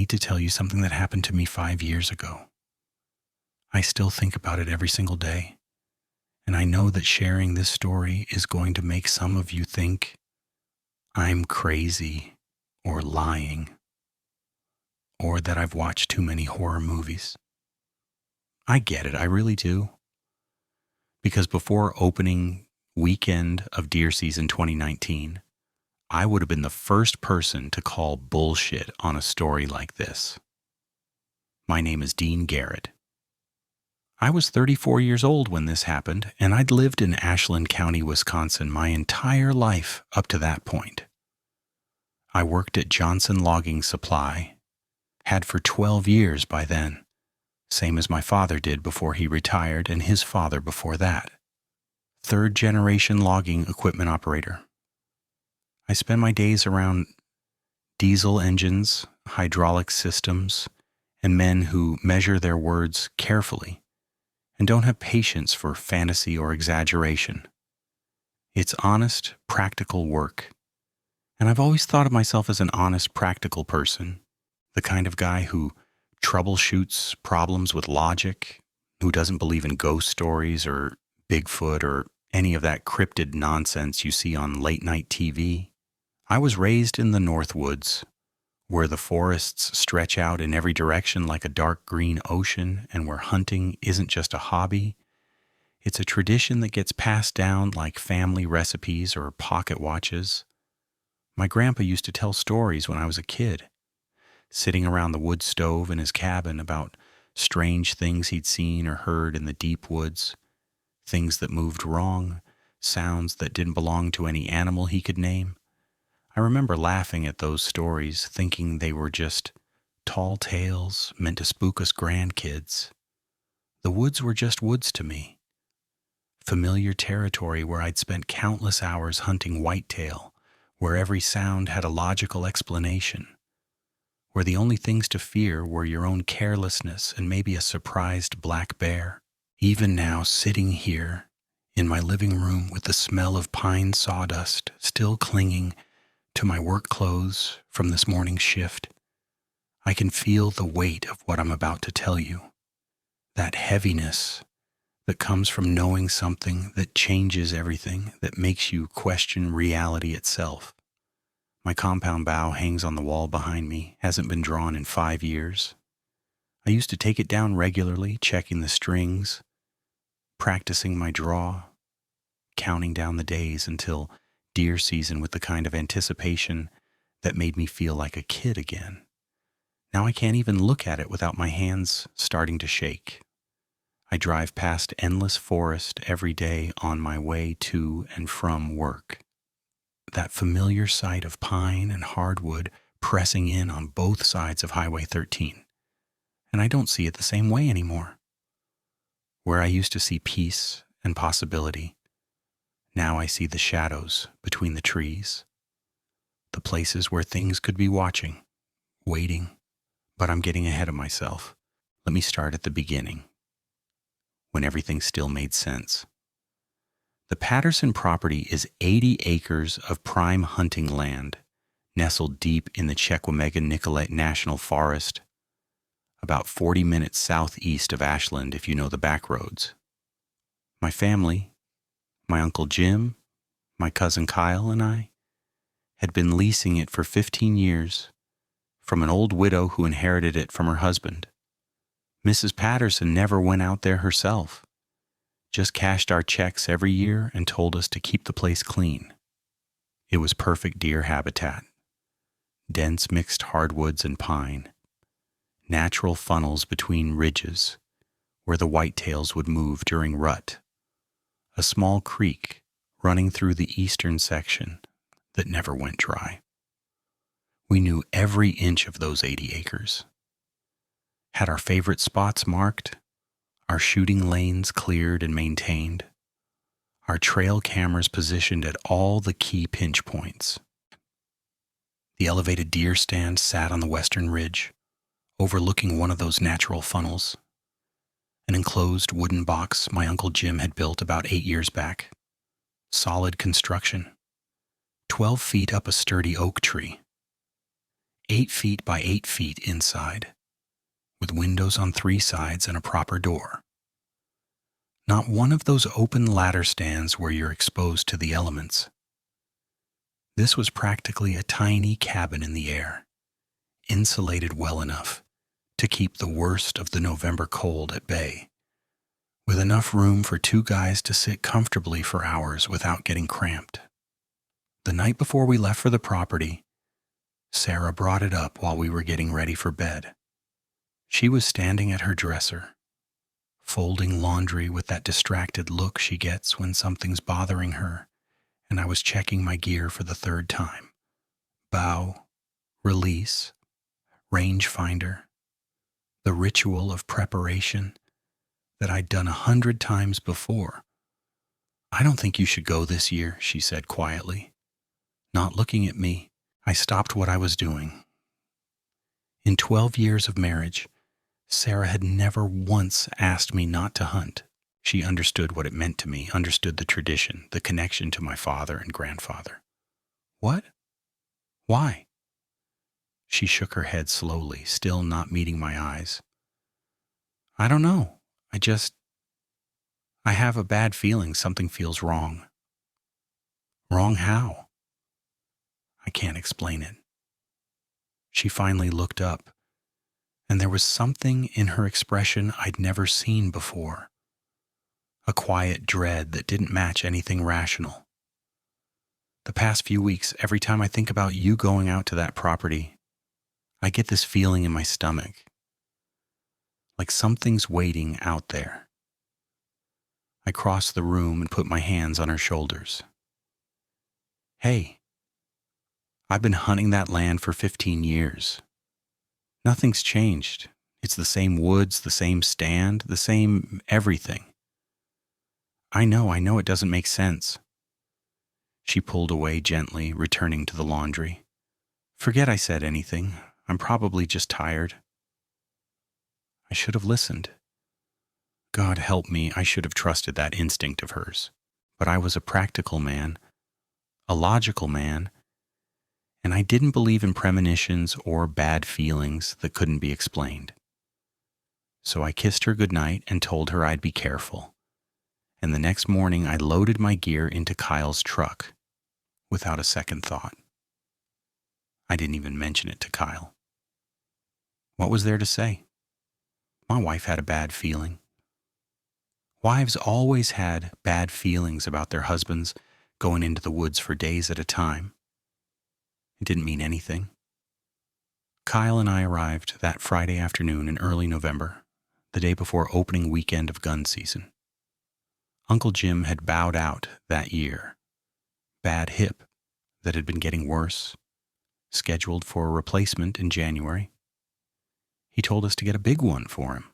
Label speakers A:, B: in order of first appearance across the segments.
A: need to tell you something that happened to me 5 years ago. I still think about it every single day, and I know that sharing this story is going to make some of you think I'm crazy or lying, or that I've watched too many horror movies. I get it, I really do. Because before opening weekend of deer season 2019, I would have been the first person to call bullshit on a story like this. My name is Dean Garrett. I was 34 years old when this happened, and I'd lived in Ashland County, Wisconsin my entire life up to that point. I worked at Johnson Logging Supply, had for 12 years by then, same as my father did before he retired and his father before that. Third-generation logging equipment operator. I spend my days around diesel engines, hydraulic systems, and men who measure their words carefully and don't have patience for fantasy or exaggeration. It's honest, practical work. And I've always thought of myself as an honest, practical person, the kind of guy who troubleshoots problems with logic, who doesn't believe in ghost stories or Bigfoot or any of that cryptid nonsense you see on late-night TV. I was raised in the North Woods, where the forests stretch out in every direction like a dark green ocean, and where hunting isn't just a hobby. It's a tradition that gets passed down like family recipes or pocket watches. My grandpa used to tell stories when I was a kid, sitting around the wood stove in his cabin about strange things he'd seen or heard in the deep woods, things that moved wrong, sounds that didn't belong to any animal he could name. I remember laughing at those stories, thinking they were just tall tales meant to spook us grandkids. The woods were just woods to me. Familiar territory where I'd spent countless hours hunting whitetail, where every sound had a logical explanation, where the only things to fear were your own carelessness and maybe a surprised black bear. Even now, sitting here in my living room with the smell of pine sawdust still clinging to my work clothes from this morning's shift, I can feel the weight of what I'm about to tell you. That heaviness that comes from knowing something that changes everything, that makes you question reality itself. My compound bow hangs on the wall behind me, hasn't been drawn in 5 years. I used to take it down regularly, checking the strings, practicing my draw, counting down the days until deer season with the kind of anticipation that made me feel like a kid again. Now I can't even look at it without my hands starting to shake. I drive past endless forest every day on my way to and from work. That familiar sight of pine and hardwood pressing in on both sides of Highway 13. And I don't see it the same way anymore. Where I used to see peace and possibility, now I see the shadows between the trees, the places where things could be watching, waiting, but I'm getting ahead of myself. Let me start at the beginning, when everything still made sense. The Patterson property is 80 acres of prime hunting land, nestled deep in the Chequamega-Nicolet National Forest, about 40 minutes southeast of Ashland if you know the back roads. My family, my Uncle Jim, my cousin Kyle, and I had been leasing it for 15 years from an old widow who inherited it from her husband. Mrs. Patterson never went out there herself, just cashed our checks every year and told us to keep the place clean. It was perfect deer habitat, dense mixed hardwoods and pine, natural funnels between ridges where the whitetails would move during rut, a small creek running through the eastern section that never went dry. We knew every inch of those 80 acres, had our favorite spots marked, our shooting lanes cleared and maintained, our trail cameras positioned at all the key pinch points. The elevated deer stand sat on the western ridge, overlooking one of those natural funnels, an enclosed wooden box my Uncle Jim had built about 8 years back. Solid construction, 12 feet up a sturdy oak tree. 8 feet by 8 feet inside, with windows on 3 sides and a proper door. Not one of those open ladder stands where you're exposed to the elements. This was practically a tiny cabin in the air, insulated well enough to keep the worst of the November cold at bay, with enough room for 2 guys to sit comfortably for hours without getting cramped. The night before we left for the property, Sarah brought it up while we were getting ready for bed. She was standing at her dresser, folding laundry with that distracted look she gets when something's bothering her, and I was checking my gear for the 3rd time. Bow, release, rangefinder, the ritual of preparation that I'd done 100 times before. "I don't think you should go this year," she said quietly. Not looking at me, I stopped what I was doing. In 12 years of marriage, Sarah had never once asked me not to hunt. She understood what it meant to me, understood the tradition, the connection to my father and grandfather. "What? Why?" She shook her head slowly, still not meeting my eyes. "I don't know. I have a bad feeling something feels wrong." "Wrong how?" "I can't explain it." She finally looked up, and there was something in her expression I'd never seen before. A quiet dread that didn't match anything rational. "The past few weeks, every time I think about you going out to that property, I get this feeling in my stomach. Like something's waiting out there." I crossed the room and put my hands on her shoulders. "Hey, I've been hunting that land for 15 years. Nothing's changed. It's the same woods, the same stand, the same everything. I know it doesn't make sense." She pulled away gently, returning to the laundry. "Forget I said anything. I'm probably just tired." I should have listened. God help me, I should have trusted that instinct of hers. But I was a practical man, a logical man, and I didn't believe in premonitions or bad feelings that couldn't be explained. So I kissed her goodnight and told her I'd be careful. And the next morning I loaded my gear into Kyle's truck without a second thought. I didn't even mention it to Kyle. What was there to say? My wife had a bad feeling. Wives always had bad feelings about their husbands going into the woods for days at a time. It didn't mean anything. Kyle and I arrived that Friday afternoon in early November, the day before opening weekend of gun season. Uncle Jim had bowed out that year. Bad hip that had been getting worse, scheduled for a replacement in January. He told us to get a big one for him.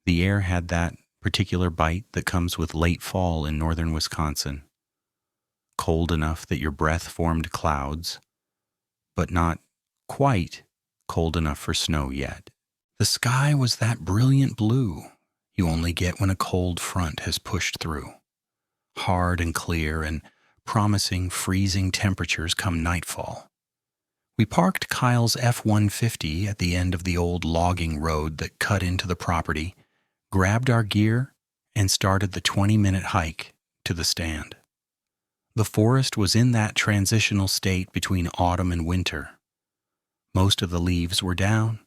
A: The air had that particular bite that comes with late fall in northern Wisconsin. Cold enough that your breath formed clouds, but not quite cold enough for snow yet. The sky was that brilliant blue you only get when a cold front has pushed through, hard and clear and promising freezing temperatures come nightfall. We parked Kyle's F-150 at the end of the old logging road that cut into the property, grabbed our gear, and started the 20-minute hike to the stand. The forest was in that transitional state between autumn and winter. Most of the leaves were down,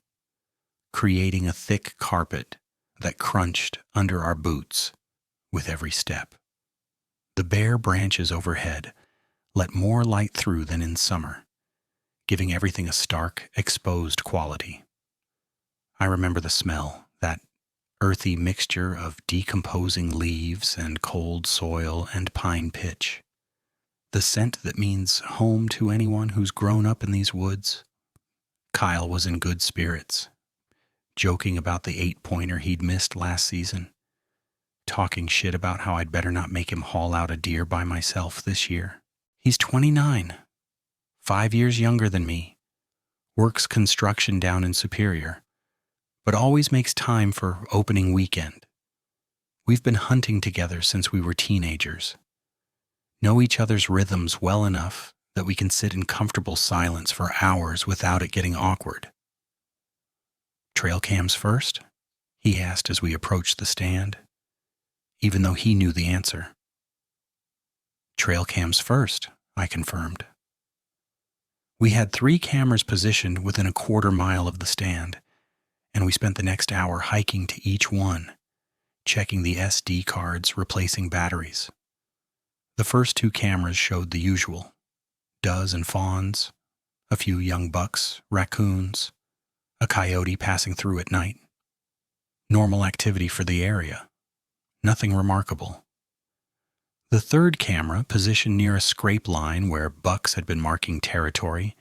A: creating a thick carpet that crunched under our boots with every step. The bare branches overhead let more light through than in summer, giving everything a stark, exposed quality. I remember the smell, that earthy mixture of decomposing leaves and cold soil and pine pitch. The scent that means home to anyone who's grown up in these woods. Kyle was in good spirits, joking about the 8-pointer he'd missed last season, talking shit about how I'd better not make him haul out a deer by myself this year. He's 29. 5 years younger than me, works construction down in Superior, but always makes time for opening weekend. We've been hunting together since we were teenagers, know each other's rhythms well enough that we can sit in comfortable silence for hours without it getting awkward. Trail cams first? He asked as we approached the stand, even though he knew the answer. Trail cams first, I confirmed. We had 3 cameras positioned within a quarter-mile of the stand, and we spent the next hour hiking to each one, checking the SD cards, replacing batteries. The first 2 cameras showed the usual: does and fawns, a few young bucks, raccoons, a coyote passing through at night. Normal activity for the area. Nothing remarkable. The third camera, positioned near a scrape line where bucks had been marking territory,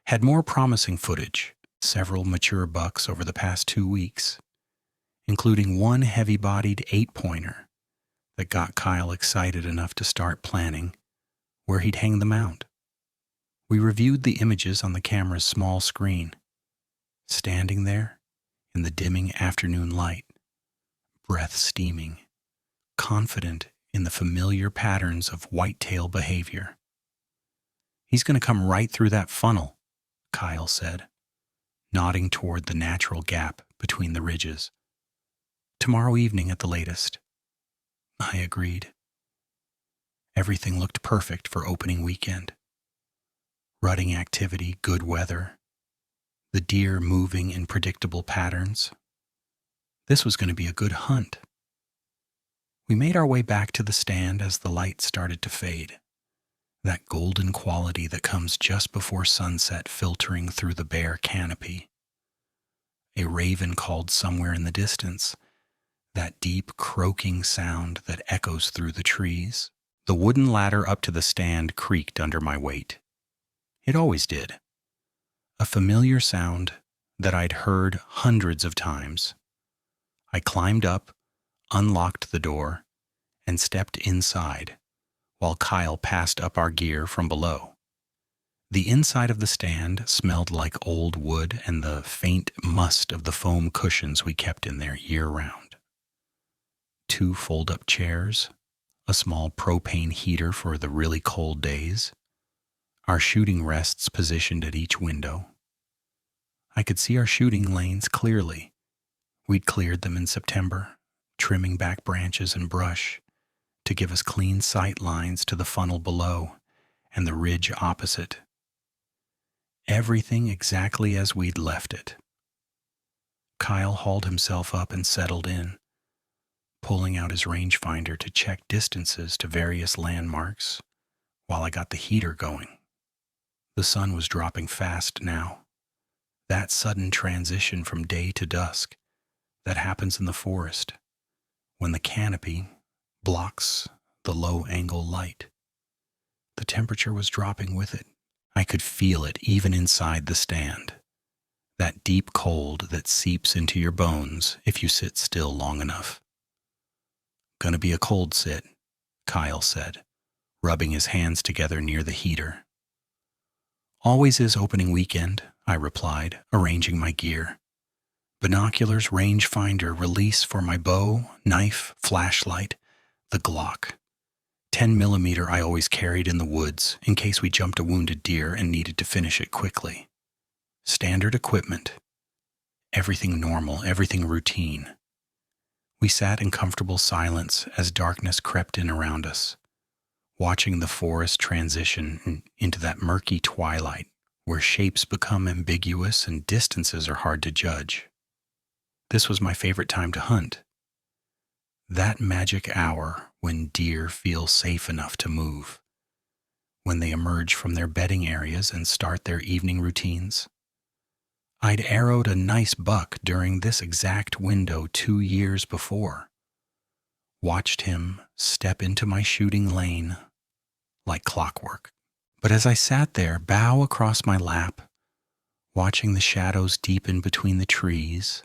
A: had more promising footage, several mature bucks over the past 2 weeks, including one heavy-bodied 8-pointer that got Kyle excited enough to start planning where he'd hang the mount. We reviewed the images on the camera's small screen. Standing there in the dimming afternoon light, breath steaming, confident in the familiar patterns of whitetail behavior. He's going to come right through that funnel, Kyle said, nodding toward the natural gap between the ridges. Tomorrow evening at the latest. I agreed. Everything looked perfect for opening weekend. Rutting activity, good weather, the deer moving in predictable patterns. This was going to be a good hunt. We made our way back to the stand as the light started to fade, that golden quality that comes just before sunset filtering through the bare canopy. A raven called somewhere in the distance, that deep croaking sound that echoes through the trees. The wooden ladder up to the stand creaked under my weight. It always did. A familiar sound that I'd heard hundreds of times. I climbed up, unlocked the door, and stepped inside, while Kyle passed up our gear from below. The inside of the stand smelled like old wood and the faint must of the foam cushions we kept in there year-round. 2 fold-up chairs, a small propane heater for the really cold days, our shooting rests positioned at each window. I could see our shooting lanes clearly. We'd cleared them in September, trimming back branches and brush to give us clean sight lines to the funnel below and the ridge opposite. Everything exactly as we'd left it. Kyle hauled himself up and settled in, pulling out his rangefinder to check distances to various landmarks while I got the heater going. The sun was dropping fast now. That sudden transition from day to dusk that happens in the forest when the canopy blocks the low-angle light. The temperature was dropping with it. I could feel it even inside the stand. That deep cold that seeps into your bones if you sit still long enough. Gonna be a cold sit, Kyle said, rubbing his hands together near the heater. Always is opening weekend, I replied, arranging my gear. Binoculars, rangefinder, release for my bow, knife, flashlight, the Glock. 10mm I always carried in the woods in case we jumped a wounded deer and needed to finish it quickly. Standard equipment. Everything normal, everything routine. We sat in comfortable silence as darkness crept in around us, watching the forest transition into that murky twilight where shapes become ambiguous and distances are hard to judge. This was my favorite time to hunt. That magic hour when deer feel safe enough to move, when they emerge from their bedding areas and start their evening routines. I'd arrowed a nice buck during this exact window 2 years before. Watched him step into my shooting lane like clockwork. But as I sat there, bow across my lap, watching the shadows deepen between the trees,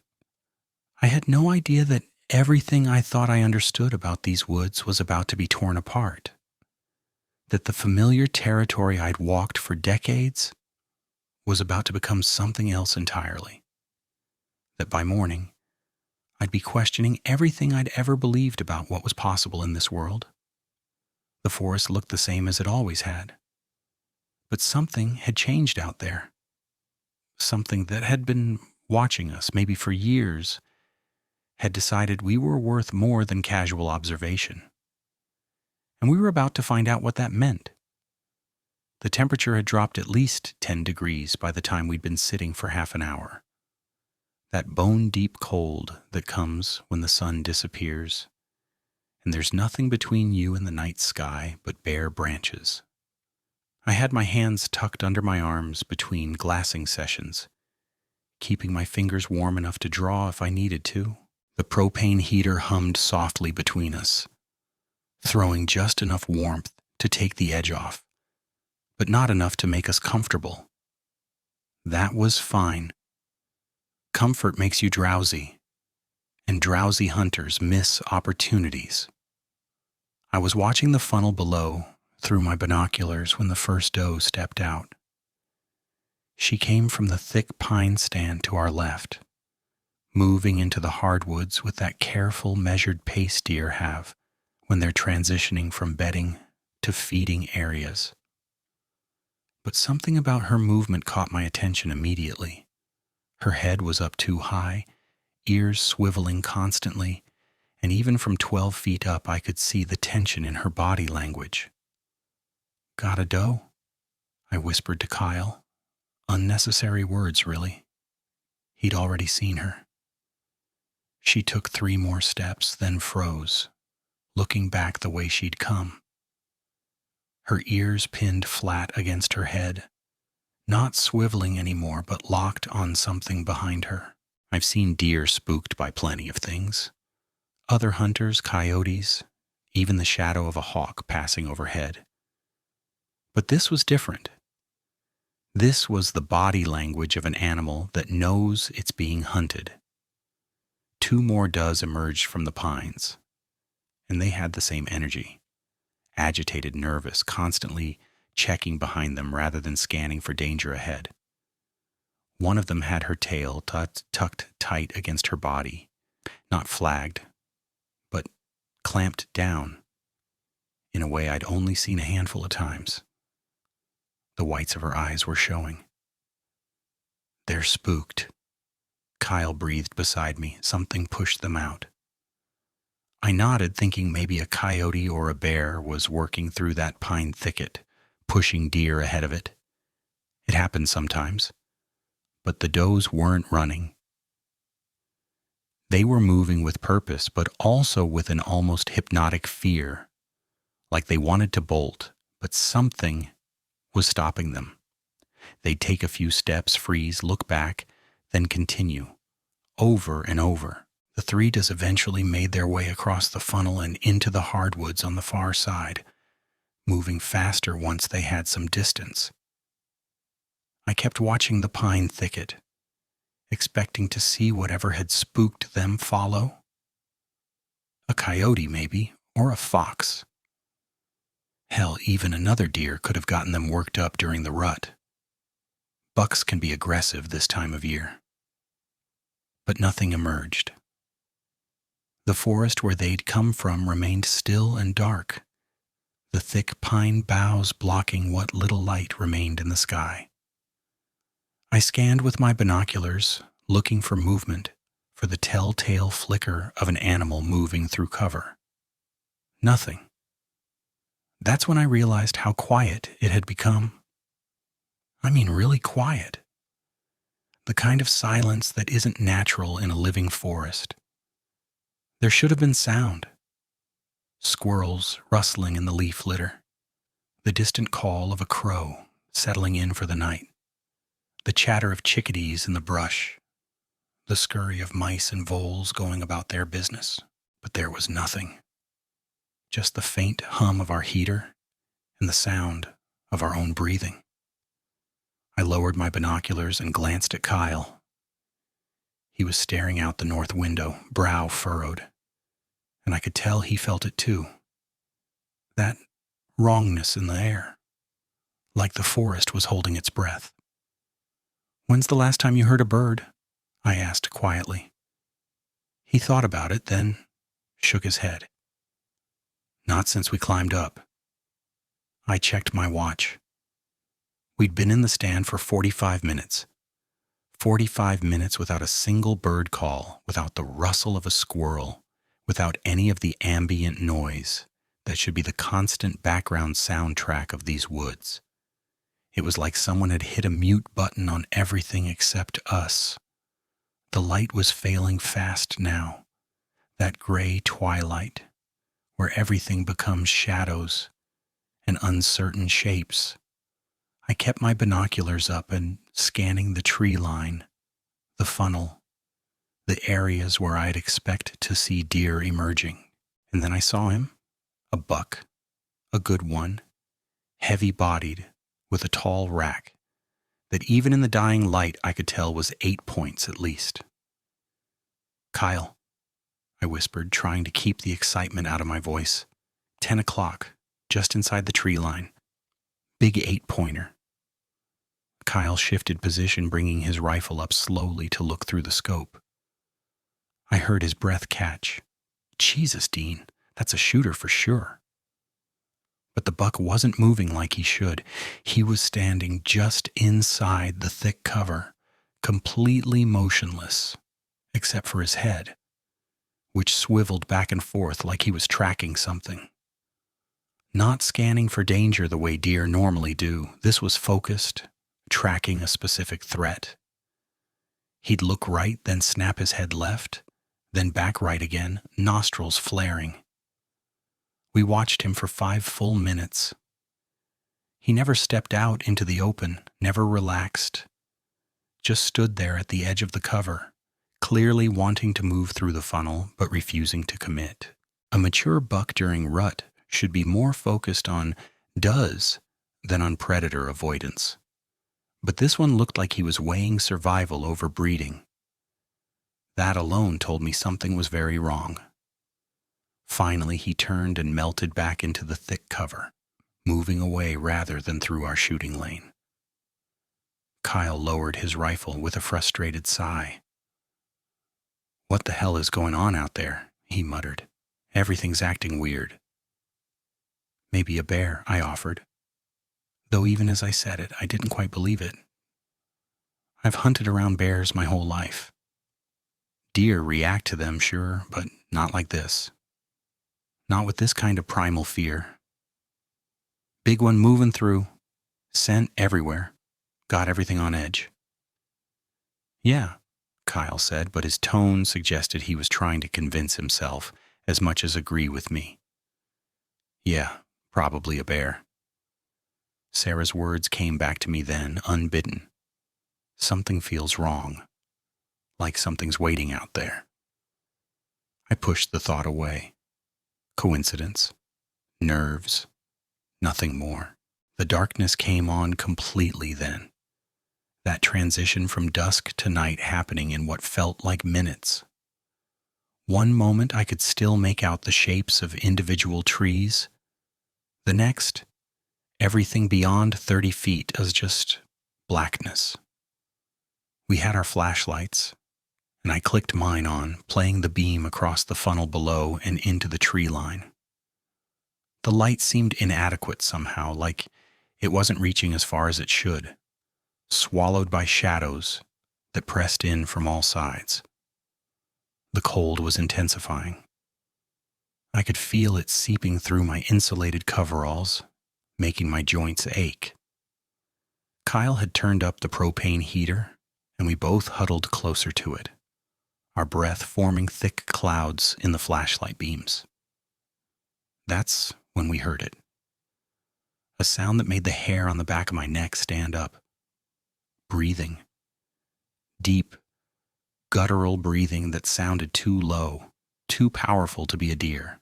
A: I had no idea that everything I thought I understood about these woods was about to be torn apart. That the familiar territory I'd walked for decades was about to become something else entirely. That by morning, I'd be questioning everything I'd ever believed about what was possible in this world. The forest looked the same as it always had. But something had changed out there. Something that had been watching us, maybe for years, had decided we were worth more than casual observation. And we were about to find out what that meant. The temperature had dropped at least 10 degrees by the time we'd been sitting for half an hour. That bone-deep cold that comes when the sun disappears, and there's nothing between you and the night sky but bare branches. I had my hands tucked under my arms between glassing sessions, keeping my fingers warm enough to draw if I needed to. The propane heater hummed softly between us, throwing just enough warmth to take the edge off, but not enough to make us comfortable. That was fine. Comfort makes you drowsy, and drowsy hunters miss opportunities. I was watching the funnel below through my binoculars when the first doe stepped out. She came from the thick pine stand to our left, moving into the hardwoods with that careful, measured pace deer have when they're transitioning from bedding to feeding areas. But something about her movement caught my attention immediately. Her head was up too high, ears swiveling constantly, and even from 12 feet up I could see the tension in her body language. "Got a doe?" I whispered to Kyle. Unnecessary words, really. He'd already seen her. She took 3 more steps, then froze, looking back the way she'd come. Her ears pinned flat against her head, not swiveling anymore, but locked on something behind her. I've seen deer spooked by plenty of things. Other hunters, coyotes, even the shadow of a hawk passing overhead. But this was different. This was the body language of an animal that knows it's being hunted. 2 more does emerged from the pines, and they had the same energy. Agitated, nervous, constantly checking behind them rather than scanning for danger ahead. One of them had her tail tucked tight against her body, not flagged, but clamped down in a way I'd only seen a handful of times. The whites of her eyes were showing. "They're spooked." Kyle breathed beside me. Something pushed them out. I nodded, thinking maybe a coyote or a bear was working through that pine thicket, pushing deer ahead of it. It happens sometimes. But the does weren't running. They were moving with purpose, but also with an almost hypnotic fear, like they wanted to bolt, but something was stopping them. They'd take a few steps, freeze, look back, then continue, over and over. The 3 does eventually made their way across the funnel and into the hardwoods on the far side, moving faster once they had some distance. I kept watching the pine thicket, expecting to see whatever had spooked them follow. A coyote, maybe, or a fox. Hell, even another deer could have gotten them worked up during the rut. Bucks can be aggressive this time of year. But nothing emerged. The forest where they'd come from remained still and dark, the thick pine boughs blocking what little light remained in the sky. I scanned with my binoculars, looking for movement, for the telltale flicker of an animal moving through cover. Nothing. That's when I realized how quiet it had become. I mean, really quiet. The kind of silence that isn't natural in a living forest. There should have been sound. Squirrels rustling in the leaf litter. The distant call of a crow settling in for the night. The chatter of chickadees in the brush. The scurry of mice and voles going about their business. But there was nothing. Just the faint hum of our heater and the sound of our own breathing. I lowered my binoculars and glanced at Kyle. He was staring out the north window, brow furrowed, and I could tell he felt it too. That wrongness in the air, like the forest was holding its breath. "When's the last time you heard a bird?" I asked quietly. He thought about it, then shook his head. "Not since we climbed up." I checked my watch. We'd been in the stand for 45 minutes. 45 minutes without a single bird call, without the rustle of a squirrel, without any of the ambient noise that should be the constant background soundtrack of these woods. It was like someone had hit a mute button on everything except us. The light was failing fast now, that gray twilight, where everything becomes shadows and uncertain shapes. I kept my binoculars up and scanning the tree line, the funnel, the areas where I'd expect to see deer emerging. And then I saw him, a buck, a good one, heavy-bodied, with a tall rack, that even in the dying light I could tell was 8 points at least. "Kyle," I whispered, trying to keep the excitement out of my voice. 10 o'clock, just inside the tree line. Big 8-pointer. Kyle shifted position, bringing his rifle up slowly to look through the scope. I heard his breath catch. Jesus, Dean, that's a shooter for sure. But the buck wasn't moving like he should. He was standing just inside the thick cover, completely motionless, except for his head, which swiveled back and forth like he was tracking something. Not scanning for danger the way deer normally do. This was focused, tracking a specific threat. He'd look right, then snap his head left, then back right again, nostrils flaring. We watched him for 5 full minutes. He never stepped out into the open, never relaxed, just stood there at the edge of the cover, clearly wanting to move through the funnel, but refusing to commit. A mature buck during rut should be more focused on does than on predator avoidance. But this one looked like he was weighing survival over breeding. That alone told me something was very wrong. Finally, he turned and melted back into the thick cover, moving away rather than through our shooting lane. Kyle lowered his rifle with a frustrated sigh. "What the hell is going on out there?" he muttered. "Everything's acting weird." "Maybe a bear," I offered. Though even as I said it, I didn't quite believe it. I've hunted around bears my whole life. Deer react to them, sure, but not like this. Not with this kind of primal fear. Big one moving through, scent everywhere, got everything on edge. "Yeah," Kyle said, but his tone suggested he was trying to convince himself as much as agree with me. "Yeah, probably a bear." Sarah's words came back to me then, unbidden. Something feels wrong, like something's waiting out there. I pushed the thought away. Coincidence, nerves, nothing more. The darkness came on completely then. That transition from dusk to night happening in what felt like minutes. One moment I could still make out the shapes of individual trees. The next, everything beyond 30 feet was just blackness. We had our flashlights, and I clicked mine on, playing the beam across the funnel below and into the tree line. The light seemed inadequate somehow, like it wasn't reaching as far as it should, swallowed by shadows that pressed in from all sides. The cold was intensifying. I could feel it seeping through my insulated coveralls, making my joints ache. Kyle had turned up the propane heater, and we both huddled closer to it, our breath forming thick clouds in the flashlight beams. That's when we heard it. A sound that made the hair on the back of my neck stand up. Breathing. Deep, guttural breathing that sounded too low, too powerful to be a deer.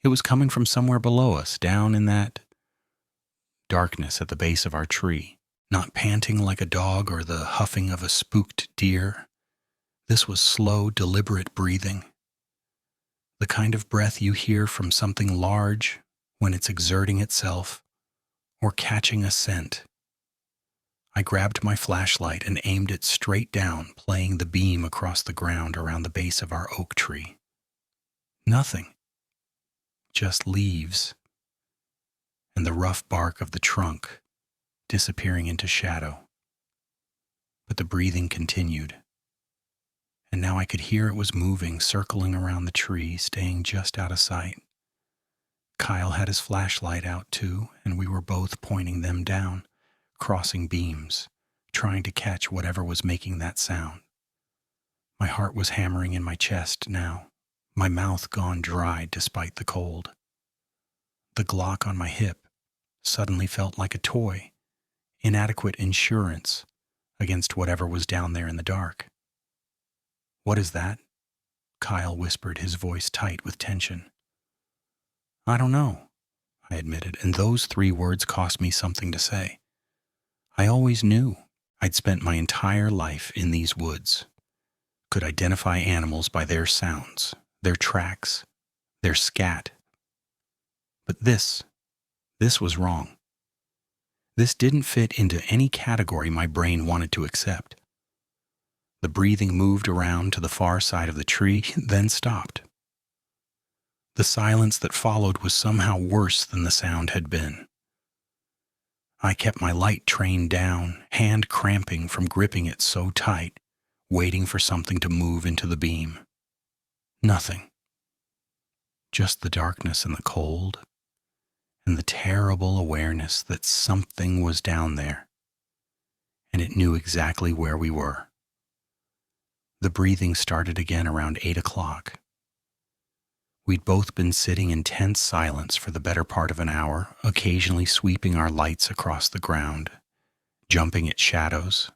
A: It was coming from somewhere below us, down in that darkness at the base of our tree, not panting like a dog or the huffing of a spooked deer. This was slow, deliberate breathing. The kind of breath you hear from something large when it's exerting itself or catching a scent. I grabbed my flashlight and aimed it straight down, playing the beam across the ground around the base of our oak tree. Nothing. Just leaves and the rough bark of the trunk disappearing into shadow. But the breathing continued, and now I could hear it was moving, circling around the tree, staying just out of sight. Kyle had his flashlight out too, and we were both pointing them down, crossing beams, trying to catch whatever was making that sound. My heart was hammering in my chest now, my mouth gone dry despite the cold. The Glock on my hip suddenly felt like a toy, inadequate insurance against whatever was down there in the dark. "What is that?" Kyle whispered, his voice tight with tension. "I don't know," I admitted, and those 3 words cost me something to say. I always knew. I'd spent my entire life in these woods, could identify animals by their sounds, their tracks, their scat. But this was wrong. This didn't fit into any category my brain wanted to accept. The breathing moved around to the far side of the tree, then stopped. The silence that followed was somehow worse than the sound had been. I kept my light trained down, hand cramping from gripping it so tight, waiting for something to move into the beam. Nothing. Just the darkness and the cold, and the terrible awareness that something was down there, and it knew exactly where we were. The breathing started again around 8 o'clock. We'd both been sitting in tense silence for the better part of an hour, occasionally sweeping our lights across the ground, jumping at shadows.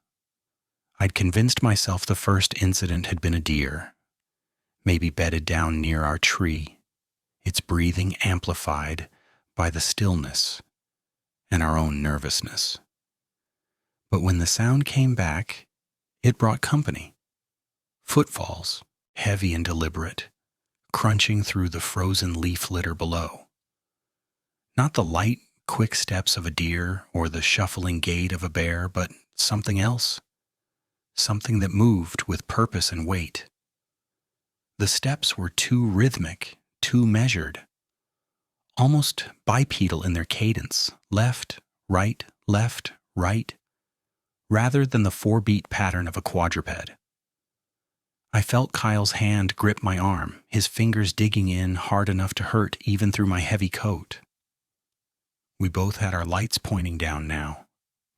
A: I'd convinced myself the first incident had been a deer, maybe bedded down near our tree, its breathing amplified by the stillness and our own nervousness. But when the sound came back, it brought company. Footfalls, heavy and deliberate, crunching through the frozen leaf litter below. Not the light, quick steps of a deer or the shuffling gait of a bear, but something else. Something that moved with purpose and weight. The steps were too rhythmic, too measured, almost bipedal in their cadence, left, right, rather than the 4-beat pattern of a quadruped. I felt Kyle's hand grip my arm, his fingers digging in hard enough to hurt even through my heavy coat. We both had our lights pointing down now,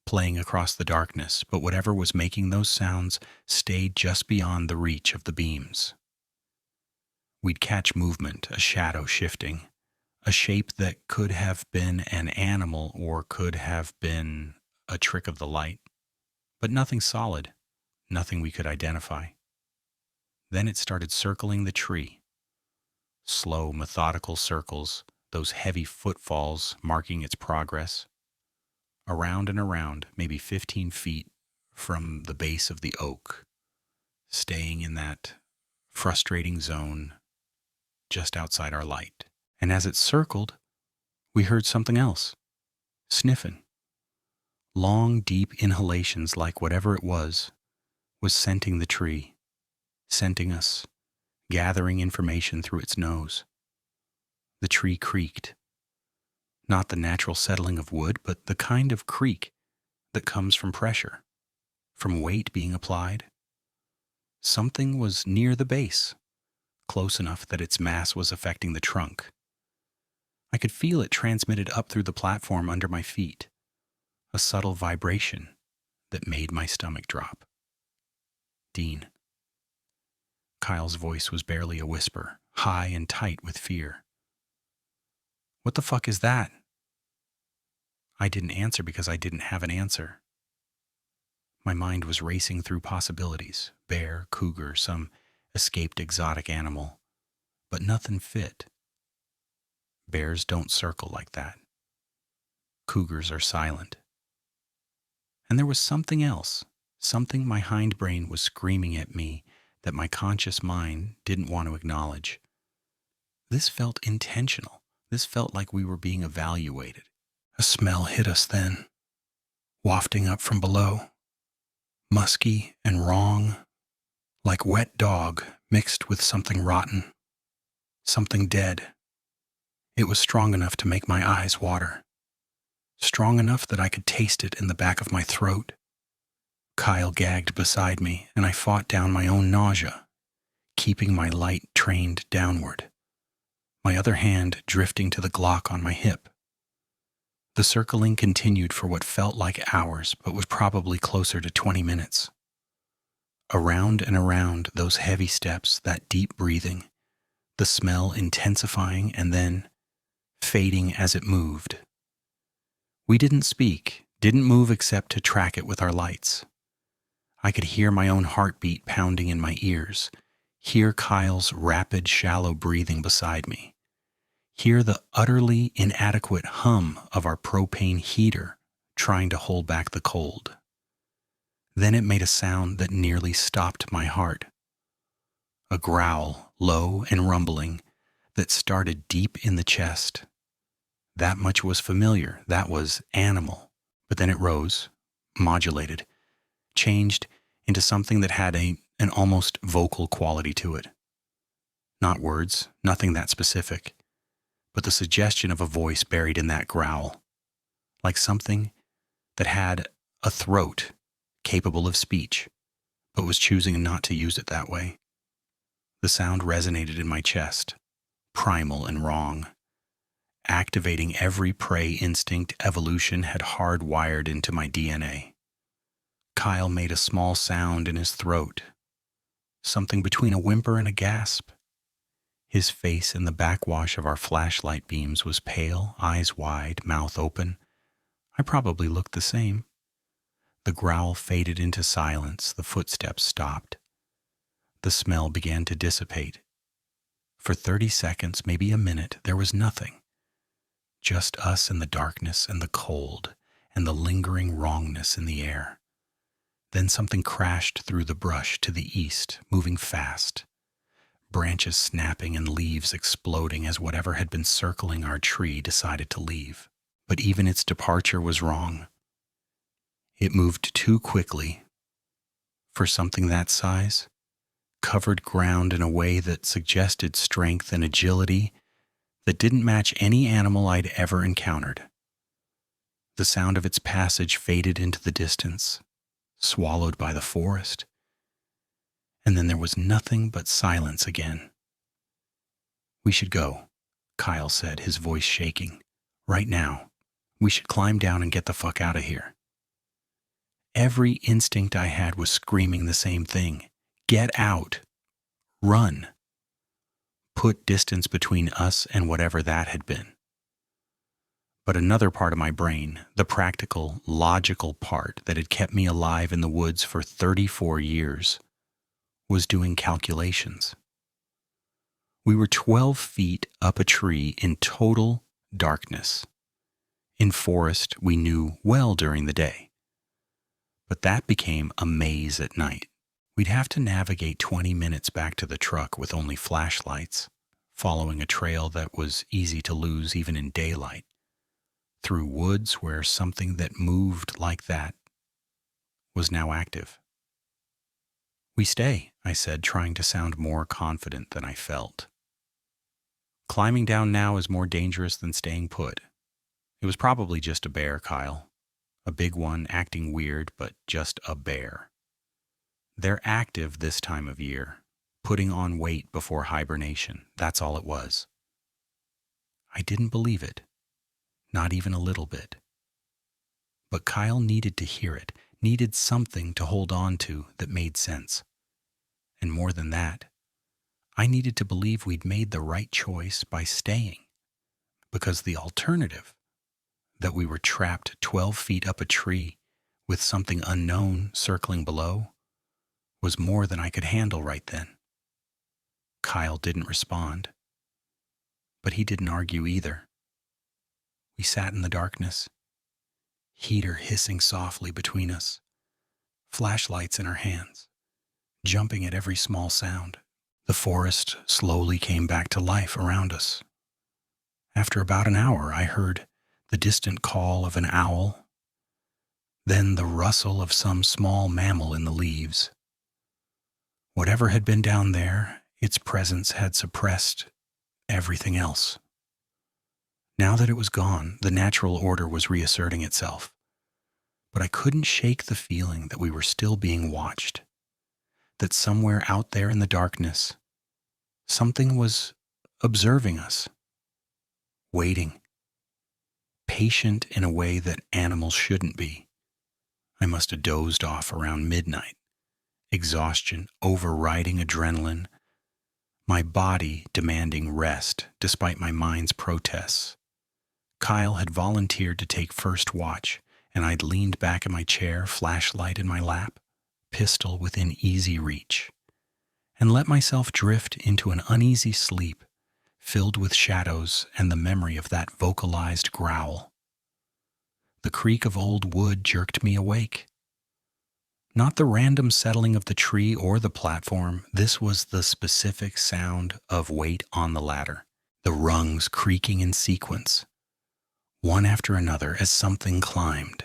A: playing across the darkness, but whatever was making those sounds stayed just beyond the reach of the beams. We'd catch movement, a shadow shifting, a shape that could have been an animal or could have been a trick of the light, but nothing solid, nothing we could identify. Then it started circling the tree. Slow, methodical circles, those heavy footfalls marking its progress. Around and around, maybe 15 feet from the base of the oak, staying in that frustrating zone just outside our light. And as it circled, we heard something else, sniffing. Long, deep inhalations like whatever it was scenting the tree, scenting us, gathering information through its nose. The tree creaked. Not the natural settling of wood, but the kind of creak that comes from pressure, from weight being applied. Something was near the base, close enough that its mass was affecting the trunk. I could feel it transmitted up through the platform under my feet, a subtle vibration that made my stomach drop. "Dean." Kyle's voice was barely a whisper, high and tight with fear. "What the fuck is that?" I didn't answer because I didn't have an answer. My mind was racing through possibilities, bear, cougar, some escaped exotic animal, but nothing fit. Bears don't circle like that. Cougars are silent. And there was something else, something my hindbrain was screaming at me that my conscious mind didn't want to acknowledge. This felt intentional. This felt like we were being evaluated. A smell hit us then, wafting up from below, musky and wrong, like wet dog mixed with something rotten, something dead. It was strong enough to make my eyes water. strong enough that I could taste it in the back of my throat. Kyle gagged beside me, and I fought down my own nausea, keeping my light trained downward, my other hand drifting to the Glock on my hip. The circling continued for what felt like hours, but was probably closer to 20 minutes. Around and around those heavy steps, that deep breathing, the smell intensifying and then fading as it moved. We didn't speak, didn't move except to track it with our lights. I could hear my own heartbeat pounding in my ears, hear Kyle's rapid, shallow breathing beside me, hear the utterly inadequate hum of our propane heater trying to hold back the cold. Then it made a sound that nearly stopped my heart. A growl, low and rumbling, that started deep in the chest. That much was familiar, that was animal. But then it rose, modulated, changed into something that had an almost vocal quality to it. Not words, nothing that specific, but the suggestion of a voice buried in that growl, like something that had a throat capable of speech, but was choosing not to use it that way. The sound resonated in my chest, primal and wrong, activating every prey instinct evolution had hardwired into my DNA. Kyle made a small sound in his throat, something between a whimper and a gasp. His face in the backwash of our flashlight beams was pale, eyes wide, mouth open. I probably looked the same. The growl faded into silence, the footsteps stopped. The smell began to dissipate. For 30 seconds, maybe a minute, there was nothing. Just us in the darkness and the cold and the lingering wrongness in the air. Then something crashed through the brush to the east, moving fast. Branches snapping and leaves exploding as whatever had been circling our tree decided to leave. But even its departure was wrong. It moved too quickly. For something that size, covered ground in a way that suggested strength and agility that didn't match any animal I'd ever encountered. The sound of its passage faded into the distance, swallowed by the forest. And then there was nothing but silence again. "We should go," Kyle said, his voice shaking. "Right now. We should climb down and get the fuck out of here." Every instinct I had was screaming the same thing. Get out. Run. Put distance between us and whatever that had been. But another part of my brain, the practical, logical part that had kept me alive in the woods for 34 years, was doing calculations. We were 12 feet up a tree in total darkness. In forest we knew well during the day. But that became a maze at night. We'd have to navigate 20 minutes back to the truck with only flashlights, following a trail that was easy to lose even in daylight, through woods where something that moved like that was now active. "We stay," I said, trying to sound more confident than I felt. "Climbing down now is more dangerous than staying put." It was probably just a bear, Kyle. A big one, acting weird, but just a bear. They're active this time of year, putting on weight before hibernation. That's all it was. I didn't believe it. Not even a little bit. But Kyle needed to hear it, needed something to hold on to that made sense. And more than that, I needed to believe we'd made the right choice by staying. Because the alternative, that we were trapped 12 feet up a tree with something unknown circling below, was more than I could handle right then. Kyle didn't respond. But he didn't argue either. We sat in the darkness, heater hissing softly between us, flashlights in our hands, jumping at every small sound. The forest slowly came back to life around us. After about an hour, I heard the distant call of an owl, then the rustle of some small mammal in the leaves. Whatever had been down there, its presence had suppressed everything else. Now that it was gone, the natural order was reasserting itself. But I couldn't shake the feeling that we were still being watched, that somewhere out there in the darkness, something was observing us, waiting, patient in a way that animals shouldn't be. I must have dozed off around midnight, exhaustion overriding adrenaline, my body demanding rest despite my mind's protests. Kyle had volunteered to take first watch, and I'd leaned back in my chair, flashlight in my lap, pistol within easy reach, and let myself drift into an uneasy sleep filled with shadows and the memory of that vocalized growl. The creak of old wood jerked me awake. Not the random settling of the tree or the platform, this was the specific sound of weight on the ladder, the rungs creaking in sequence, one after another as something climbed.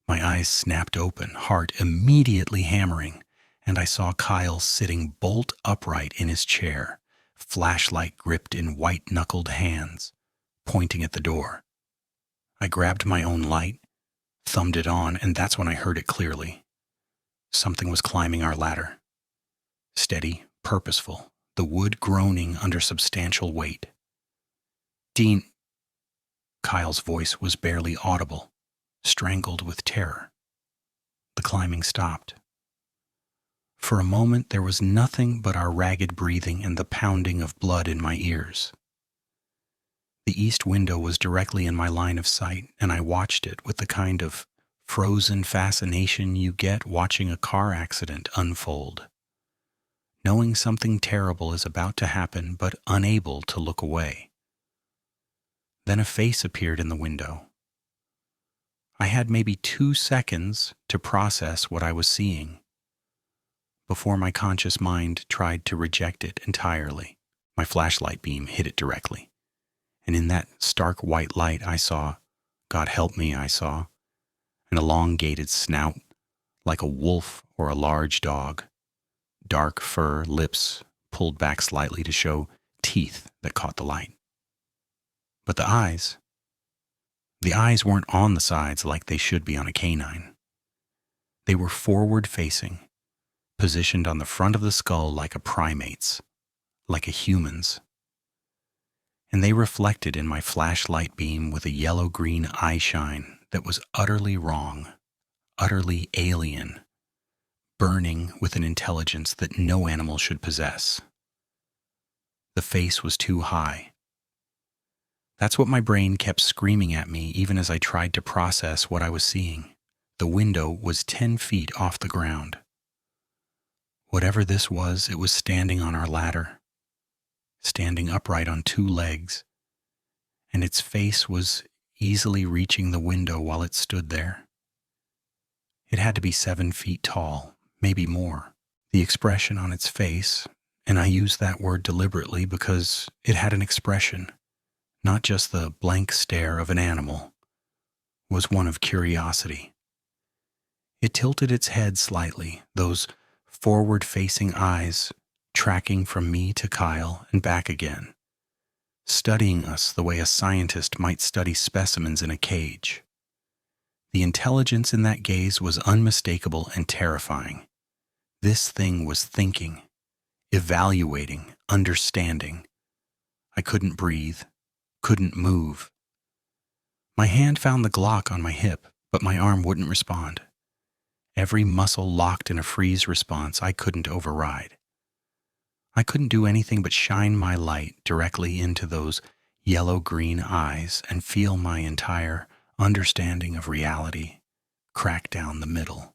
A: My eyes snapped open, heart immediately hammering, and I saw Kyle sitting bolt upright in his chair, flashlight gripped in white-knuckled hands, pointing at the door. I grabbed my own light, thumbed it on, and that's when I heard it clearly. Something was climbing our ladder. Steady, purposeful, the wood groaning under substantial weight. "Dean," Kyle's voice was barely audible, strangled with terror. The climbing stopped. For a moment there was nothing but our ragged breathing and the pounding of blood in my ears. The east window was directly in my line of sight, and I watched it with the kind of frozen fascination you get watching a car accident unfold, knowing something terrible is about to happen but unable to look away. Then a face appeared in the window. I had maybe 2 seconds to process what I was seeing before my conscious mind tried to reject it entirely. My flashlight beam hit it directly, and in that stark white light I saw, God help me, I saw, an elongated snout like a wolf or a large dog, dark fur, lips pulled back slightly to show teeth that caught the light. But the eyes weren't on the sides like they should be on a canine. They were forward-facing, positioned on the front of the skull like a primate's, like a human's. And they reflected in my flashlight beam with a yellow-green eye shine that was utterly wrong, utterly alien, burning with an intelligence that no animal should possess. The face was too high. That's what my brain kept screaming at me even as I tried to process what I was seeing. The window was 10 feet off the ground. Whatever this was, it was standing on our ladder, standing upright on 2 legs, and its face was easily reaching the window while it stood there. It had to be 7 feet tall, maybe more. The expression on its face, and I use that word deliberately because it had an expression, not just the blank stare of an animal, was one of curiosity. It tilted its head slightly, those forward-facing eyes tracking from me to Kyle and back again, studying us the way a scientist might study specimens in a cage. The intelligence in that gaze was unmistakable and terrifying. This thing was thinking, evaluating, understanding. I couldn't breathe, couldn't move. My hand found the Glock on my hip, but my arm wouldn't respond. Every muscle locked in a freeze response I couldn't override. I couldn't do anything but shine my light directly into those yellow-green eyes and feel my entire understanding of reality crack down the middle.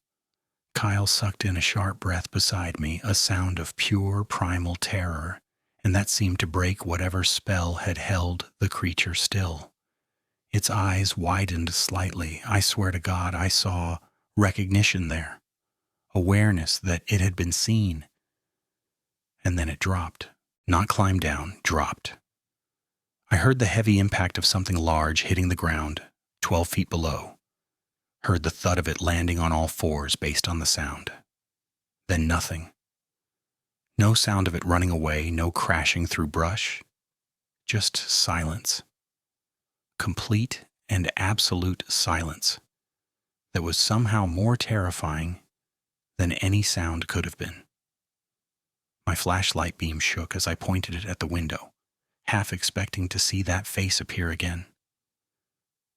A: Kyle sucked in a sharp breath beside me, a sound of pure primal terror, and that seemed to break whatever spell had held the creature still. Its eyes widened slightly. I swear to God, I saw recognition there, awareness that it had been seen. And then it dropped. Not climbed down, dropped. I heard the heavy impact of something large hitting the ground, 12 feet below. Heard the thud of it landing on all fours based on the sound. Then nothing. No sound of it running away, no crashing through brush. Just silence. Complete and absolute silence that was somehow more terrifying than any sound could have been. My flashlight beam shook as I pointed it at the window, half expecting to see that face appear again.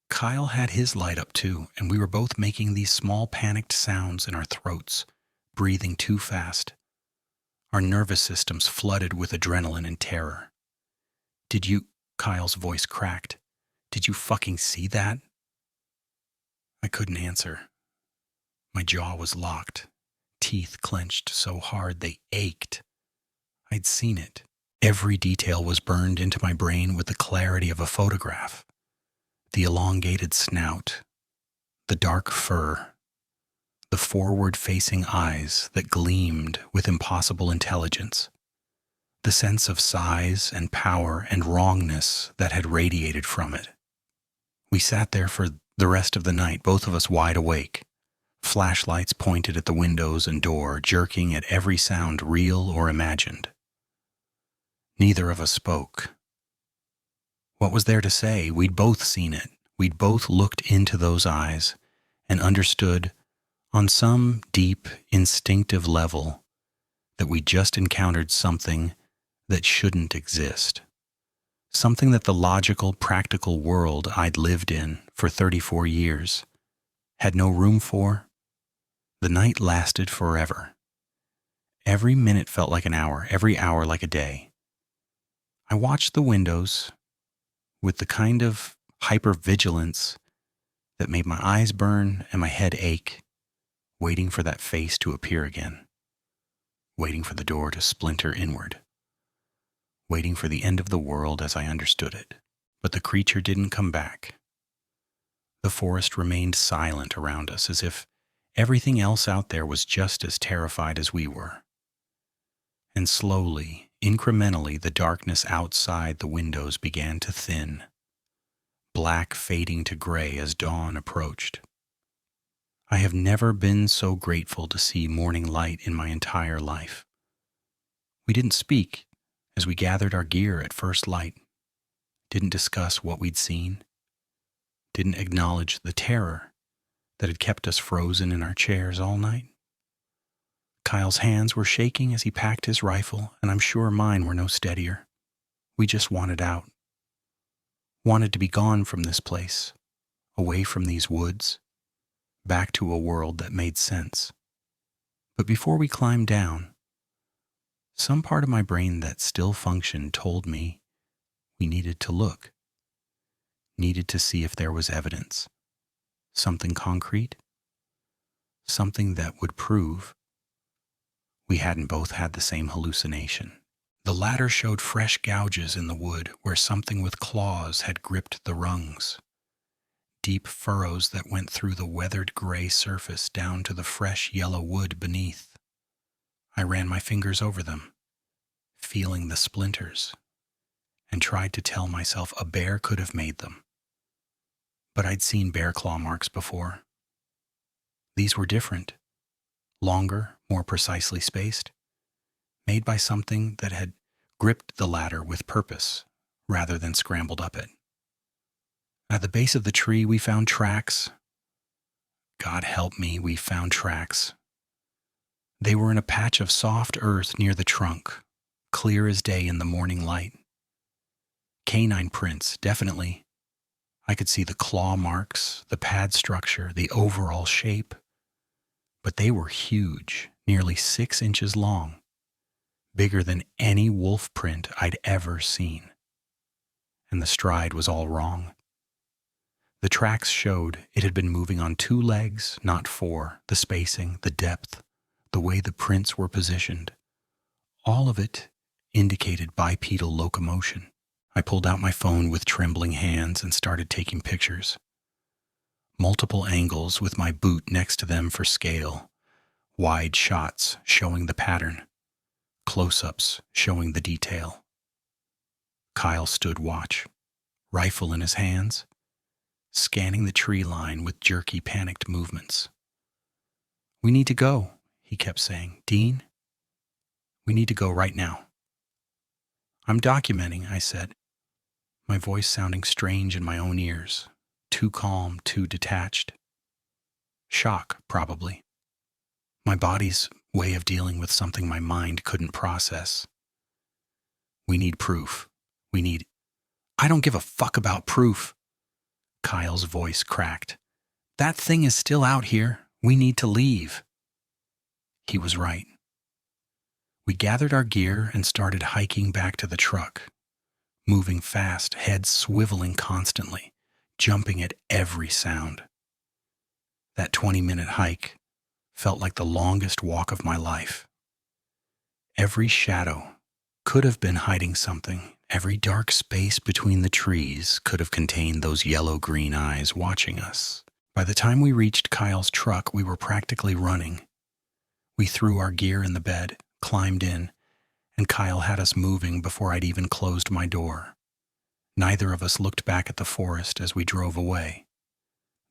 A: Kyle had his light up too, and we were both making these small panicked sounds in our throats, breathing too fast. Our nervous systems flooded with adrenaline and terror. "Did you—" Kyle's voice cracked. "Did you fucking see that?" I couldn't answer. My jaw was locked, teeth clenched so hard they ached. I'd seen it. Every detail was burned into my brain with the clarity of a photograph. The elongated snout, the dark fur, the forward-facing eyes that gleamed with impossible intelligence, the sense of size and power and wrongness that had radiated from it. We sat there for the rest of the night, both of us wide awake, flashlights pointed at the windows and door, jerking at every sound real or imagined. Neither of us spoke. What was there to say? We'd both seen it. We'd both looked into those eyes and understood on some deep, instinctive level that we just encountered something that shouldn't exist. Something that the logical, practical world I'd lived in for 34 years had no room for. The night lasted forever. Every minute felt like an hour, every hour like a day. I watched the windows with the kind of hypervigilance that made my eyes burn and my head ache, waiting for that face to appear again, waiting for the door to splinter inward, waiting for the end of the world as I understood it. But the creature didn't come back. The forest remained silent around us, as if everything else out there was just as terrified as we were. And slowly, incrementally, the darkness outside the windows began to thin, black fading to gray as dawn approached. I have never been so grateful to see morning light in my entire life. We didn't speak as we gathered our gear at first light, didn't discuss what we'd seen, didn't acknowledge the terror that had kept us frozen in our chairs all night. Kyle's hands were shaking as he packed his rifle, and I'm sure mine were no steadier. We just wanted out. Wanted to be gone from this place, away from these woods, back to a world that made sense. But before we climbed down, some part of my brain that still functioned told me we needed to look, needed to see if there was evidence, something concrete, something that would prove we hadn't both had the same hallucination. The latter showed fresh gouges in the wood where something with claws had gripped the rungs, deep furrows that went through the weathered gray surface down to the fresh yellow wood beneath. I ran my fingers over them, feeling the splinters, and tried to tell myself a bear could have made them. But I'd seen bear claw marks before. These were different, longer, more precisely spaced, made by something that had gripped the ladder with purpose rather than scrambled up it. At the base of the tree, we found tracks. God help me, we found tracks. They were in a patch of soft earth near the trunk, clear as day in the morning light. Canine prints, definitely. I could see the claw marks, the pad structure, the overall shape. But they were huge, nearly 6 inches long, bigger than any wolf print I'd ever seen. And the stride was all wrong. The tracks showed it had been moving on 2 legs, not 4, the spacing, the depth, the way the prints were positioned. All of it indicated bipedal locomotion. I pulled out my phone with trembling hands and started taking pictures. Multiple angles with my boot next to them for scale, wide shots showing the pattern, close-ups showing the detail. Kyle stood watch, rifle in his hands, scanning the tree line with jerky, panicked movements. "We need to go," he kept saying. "Dean, we need to go right now." "I'm documenting," I said. my voice sounding strange in my own ears, too calm, too detached. Shock, probably. My body's way of dealing with something my mind couldn't process. We need proof. I don't give a fuck about proof. Kyle's voice cracked. That thing is still out here. We need to leave. He was right. We gathered our gear and started hiking back to the truck, moving fast, heads swiveling constantly, jumping at every sound. That 20-minute hike felt like the longest walk of my life. Every shadow could have been hiding something. Every dark space between the trees could have contained those yellow-green eyes watching us. By the time we reached Kyle's truck, we were practically running. We threw our gear in the bed, climbed in, and Kyle had us moving before I'd even closed my door. Neither of us looked back at the forest as we drove away.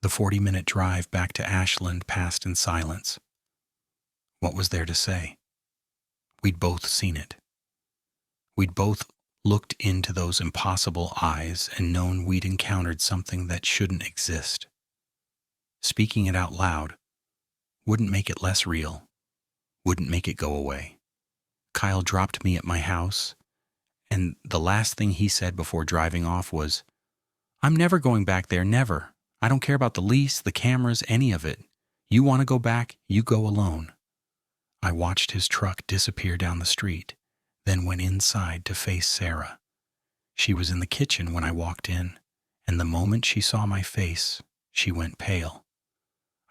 A: The 40-minute drive back to Ashland passed in silence. What was there to say? We'd both seen it. We'd both looked into those impossible eyes and known we'd encountered something that shouldn't exist. Speaking it out loud wouldn't make it less real, wouldn't make it go away. Kyle dropped me at my house, and the last thing he said before driving off was, "I'm never going back there, never. I don't care about the lease, the cameras, any of it. You want to go back, you go alone." I watched his truck disappear down the street, then went inside to face Sarah. She was in the kitchen when I walked in, and the moment she saw my face, she went pale.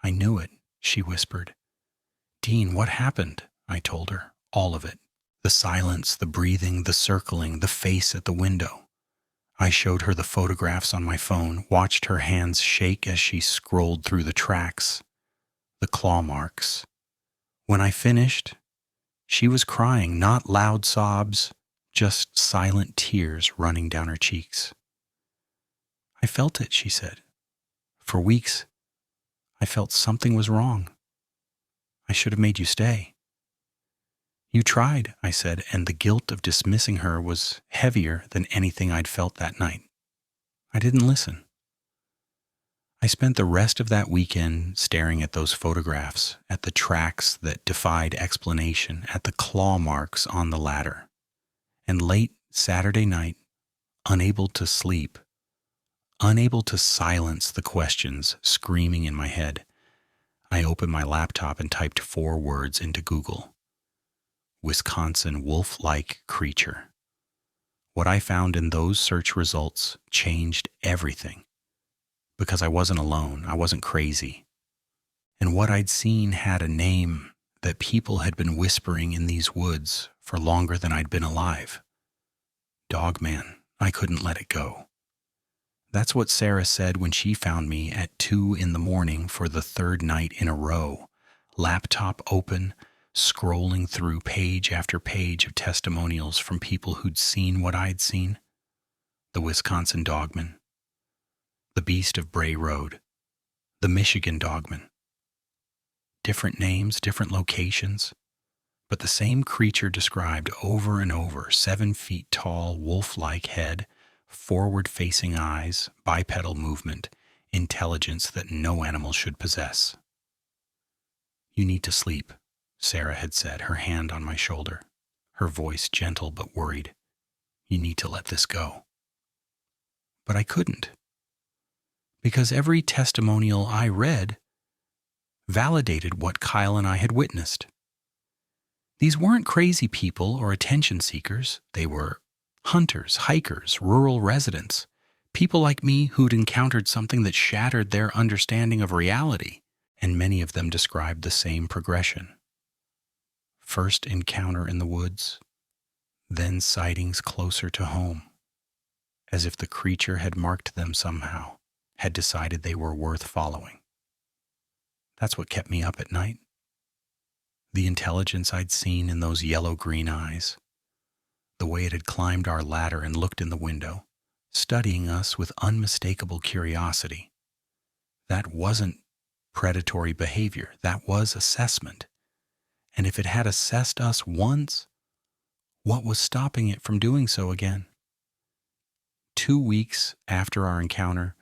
A: "I knew it," she whispered. "Dean, what happened?" I told her. All of it. The silence, the breathing, the circling, the face at the window. I showed her the photographs on my phone, watched her hands shake as she scrolled through the tracks, the claw marks. When I finished, she was crying, not loud sobs, just silent tears running down her cheeks. "I felt it," she said. "For weeks, I felt something was wrong. I should have made you stay." "You tried," I said, and the guilt of dismissing her was heavier than anything I'd felt that night. I didn't listen. I spent the rest of that weekend staring at those photographs, at the tracks that defied explanation, at the claw marks on the ladder. And late Saturday night, unable to sleep, unable to silence the questions screaming in my head, I opened my laptop and typed 4 words into Google. Wisconsin wolf-like creature. What I found in those search results changed everything. Because I wasn't alone, I wasn't crazy. And what I'd seen had a name that people had been whispering in these woods for longer than I'd been alive. Dogman. I couldn't let it go. That's what Sarah said when she found me at 2 a.m. for the 3rd night in a row, laptop open, scrolling through page after page of testimonials from people who'd seen what I'd seen. The Wisconsin Dogman, the Beast of Bray Road, the Michigan Dogman. Different names, different locations, but the same creature described over and over: 7 feet tall, wolf-like head, forward-facing eyes, bipedal movement, intelligence that no animal should possess. "You need to sleep," Sarah had said, her hand on my shoulder, her voice gentle but worried. "You need to let this go." But I couldn't, because every testimonial I read validated what Kyle and I had witnessed. These weren't crazy people or attention seekers. They were hunters, hikers, rural residents, people like me who'd encountered something that shattered their understanding of reality, and many of them described the same progression. First encounter in the woods, then sightings closer to home, as if the creature had marked them somehow, had decided they were worth following. That's what kept me up at night. The intelligence I'd seen in those yellow-green eyes, the way it had climbed our ladder and looked in the window, studying us with unmistakable curiosity. That wasn't predatory behavior. That was assessment. And if it had assessed us once, what was stopping it from doing so again? 2 weeks after our encounter,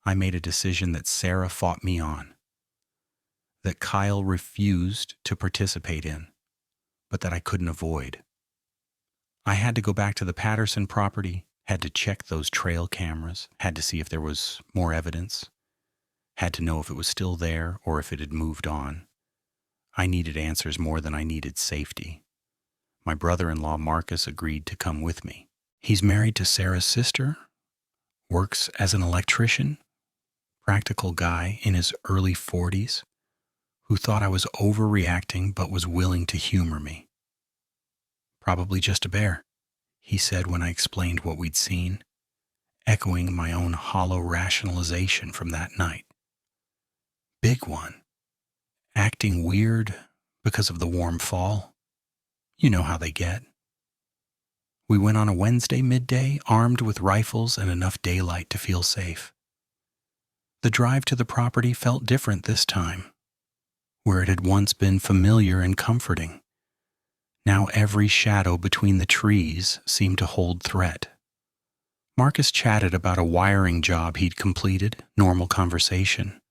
A: I made a decision that Sarah fought me on, that Kyle refused to participate in, but that I couldn't avoid. I had to go back to the Patterson property, had to check those trail cameras, had to see if there was more evidence, had to know if it was still there or if it had moved on. I needed answers more than I needed safety. My brother-in-law Marcus agreed to come with me. He's married to Sarah's sister, works as an electrician, practical guy in his early 40s who thought I was overreacting but was willing to humor me. Probably just a bear, he said when I explained what we'd seen, echoing my own hollow rationalization from that night. Big one. Acting weird because of the warm fall. You know how they get. We went on a Wednesday midday, armed with rifles and enough daylight to feel safe. The drive to the property felt different this time, where it had once been familiar and comforting. Now every shadow between the trees seemed to hold threat. Marcus chatted about a wiring job he'd completed, normal conversation.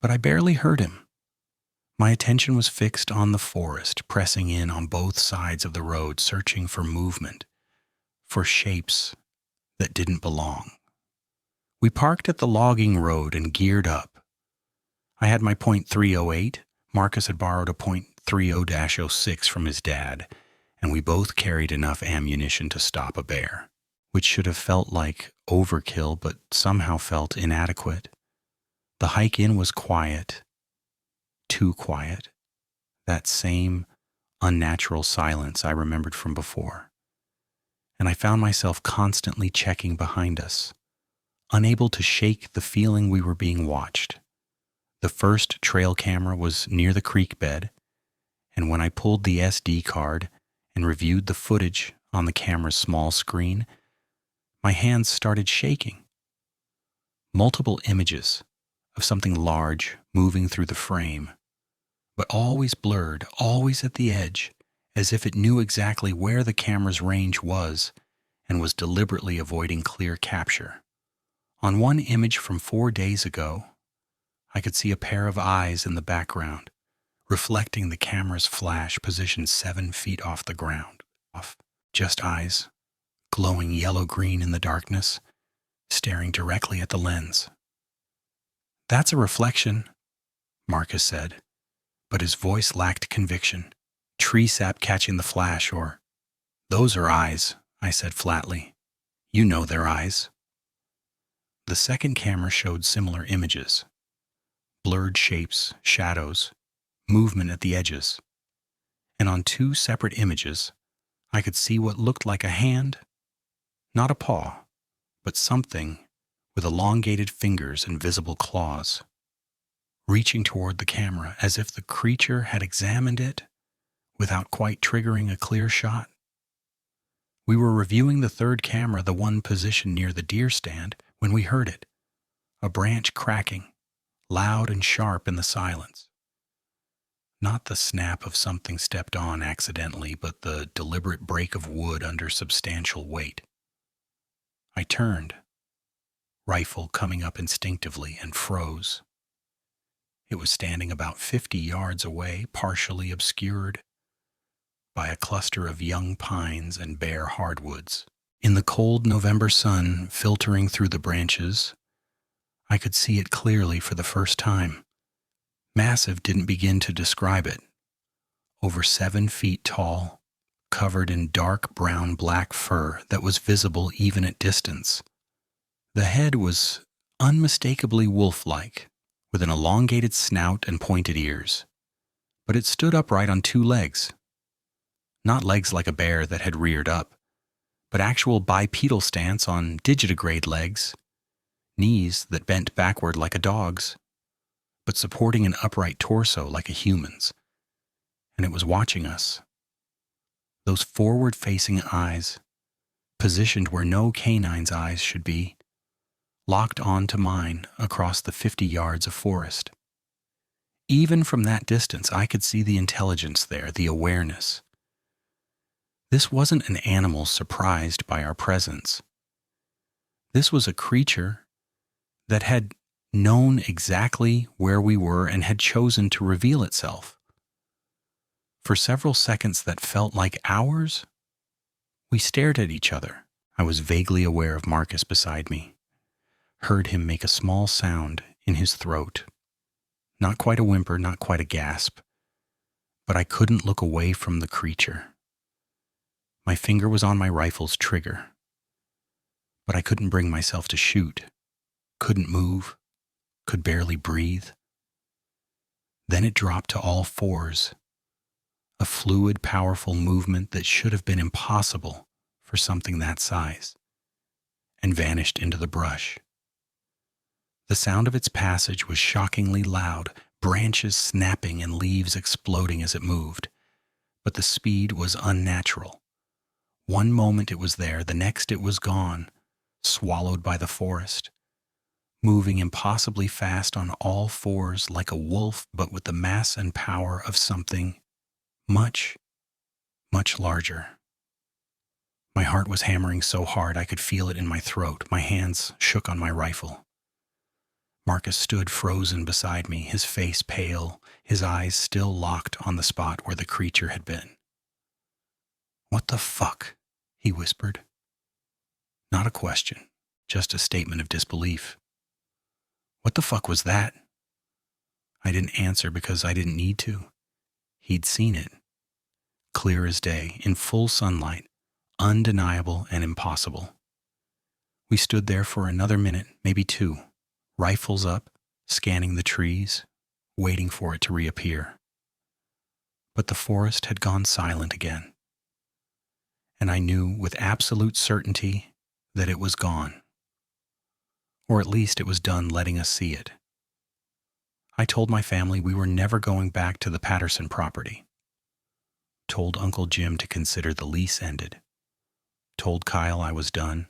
A: But I barely heard him. My attention was fixed on the forest, pressing in on both sides of the road, searching for movement, for shapes that didn't belong. We parked at the logging road and geared up. I had my .308. Marcus had borrowed a .30-06 from his dad, and we both carried enough ammunition to stop a bear, which should have felt like overkill but somehow felt inadequate. The hike in was quiet, too quiet, that same unnatural silence I remembered from before. And I found myself constantly checking behind us, unable to shake the feeling we were being watched. The first trail camera was near the creek bed, and when I pulled the SD card and reviewed the footage on the camera's small screen, my hands started shaking. Multiple images of something large moving through the frame, but always blurred, always at the edge, as if it knew exactly where the camera's range was and was deliberately avoiding clear capture. On one image from 4 days ago, I could see a pair of eyes in the background, reflecting the camera's flash positioned 7 feet off the ground. Just eyes, glowing yellow-green in the darkness, staring directly at the lens. "That's a reflection," Marcus said, but his voice lacked conviction. "Tree sap catching the flash, or..." "Those are eyes," I said flatly. "You know they're eyes." The second camera showed similar images. Blurred shapes, shadows, movement at the edges. And on 2 separate images, I could see what looked like a hand, not a paw, but something with elongated fingers and visible claws, reaching toward the camera as if the creature had examined it without quite triggering a clear shot. We were reviewing the third camera, the one positioned near the deer stand, when we heard it, a branch cracking, loud and sharp in the silence. Not the snap of something stepped on accidentally, but the deliberate break of wood under substantial weight. I turned, rifle coming up instinctively, and froze. It was standing about 50 yards away, partially obscured by a cluster of young pines and bare hardwoods. In the cold November sun filtering through the branches, I could see it clearly for the first time. Massive didn't begin to describe it. Over 7 feet tall, covered in dark brown-black fur that was visible even at distance. The head was unmistakably wolf-like, with an elongated snout and pointed ears. But it stood upright on 2 legs. Not legs like a bear that had reared up, but actual bipedal stance on digitigrade legs, knees that bent backward like a dog's, but supporting an upright torso like a human's. And it was watching us. Those forward-facing eyes, positioned where no canine's eyes should be, locked onto mine across the 50 yards of forest. Even from that distance, I could see the intelligence there, the awareness. This wasn't an animal surprised by our presence. This was a creature that had known exactly where we were and had chosen to reveal itself. For several seconds that felt like hours, we stared at each other. I was vaguely aware of Marcus beside me, heard him make a small sound in his throat. Not quite a whimper, not quite a gasp, but I couldn't look away from the creature. My finger was on my rifle's trigger, but I couldn't bring myself to shoot, couldn't move, could barely breathe. Then it dropped to all fours, a fluid, powerful movement that should have been impossible for something that size, and vanished into the brush. The sound of its passage was shockingly loud, branches snapping and leaves exploding as it moved, but the speed was unnatural. One moment it was there, the next it was gone, swallowed by the forest, moving impossibly fast on all fours like a wolf, but with the mass and power of something much, much larger. My heart was hammering so hard I could feel it in my throat. My hands shook on my rifle. Marcus stood frozen beside me, his face pale, his eyes still locked on the spot where the creature had been. "What the fuck?" he whispered. Not a question, just a statement of disbelief. What the fuck was that? I didn't answer because I didn't need to. He'd seen it. Clear as day, in full sunlight, undeniable and impossible. We stood there for another minute, maybe two, rifles up, scanning the trees, waiting for it to reappear. But the forest had gone silent again, and I knew with absolute certainty that it was gone. Or at least it was done letting us see it. I told my family we were never going back to the Patterson property. Told Uncle Jim to consider the lease ended. Told Kyle I was done.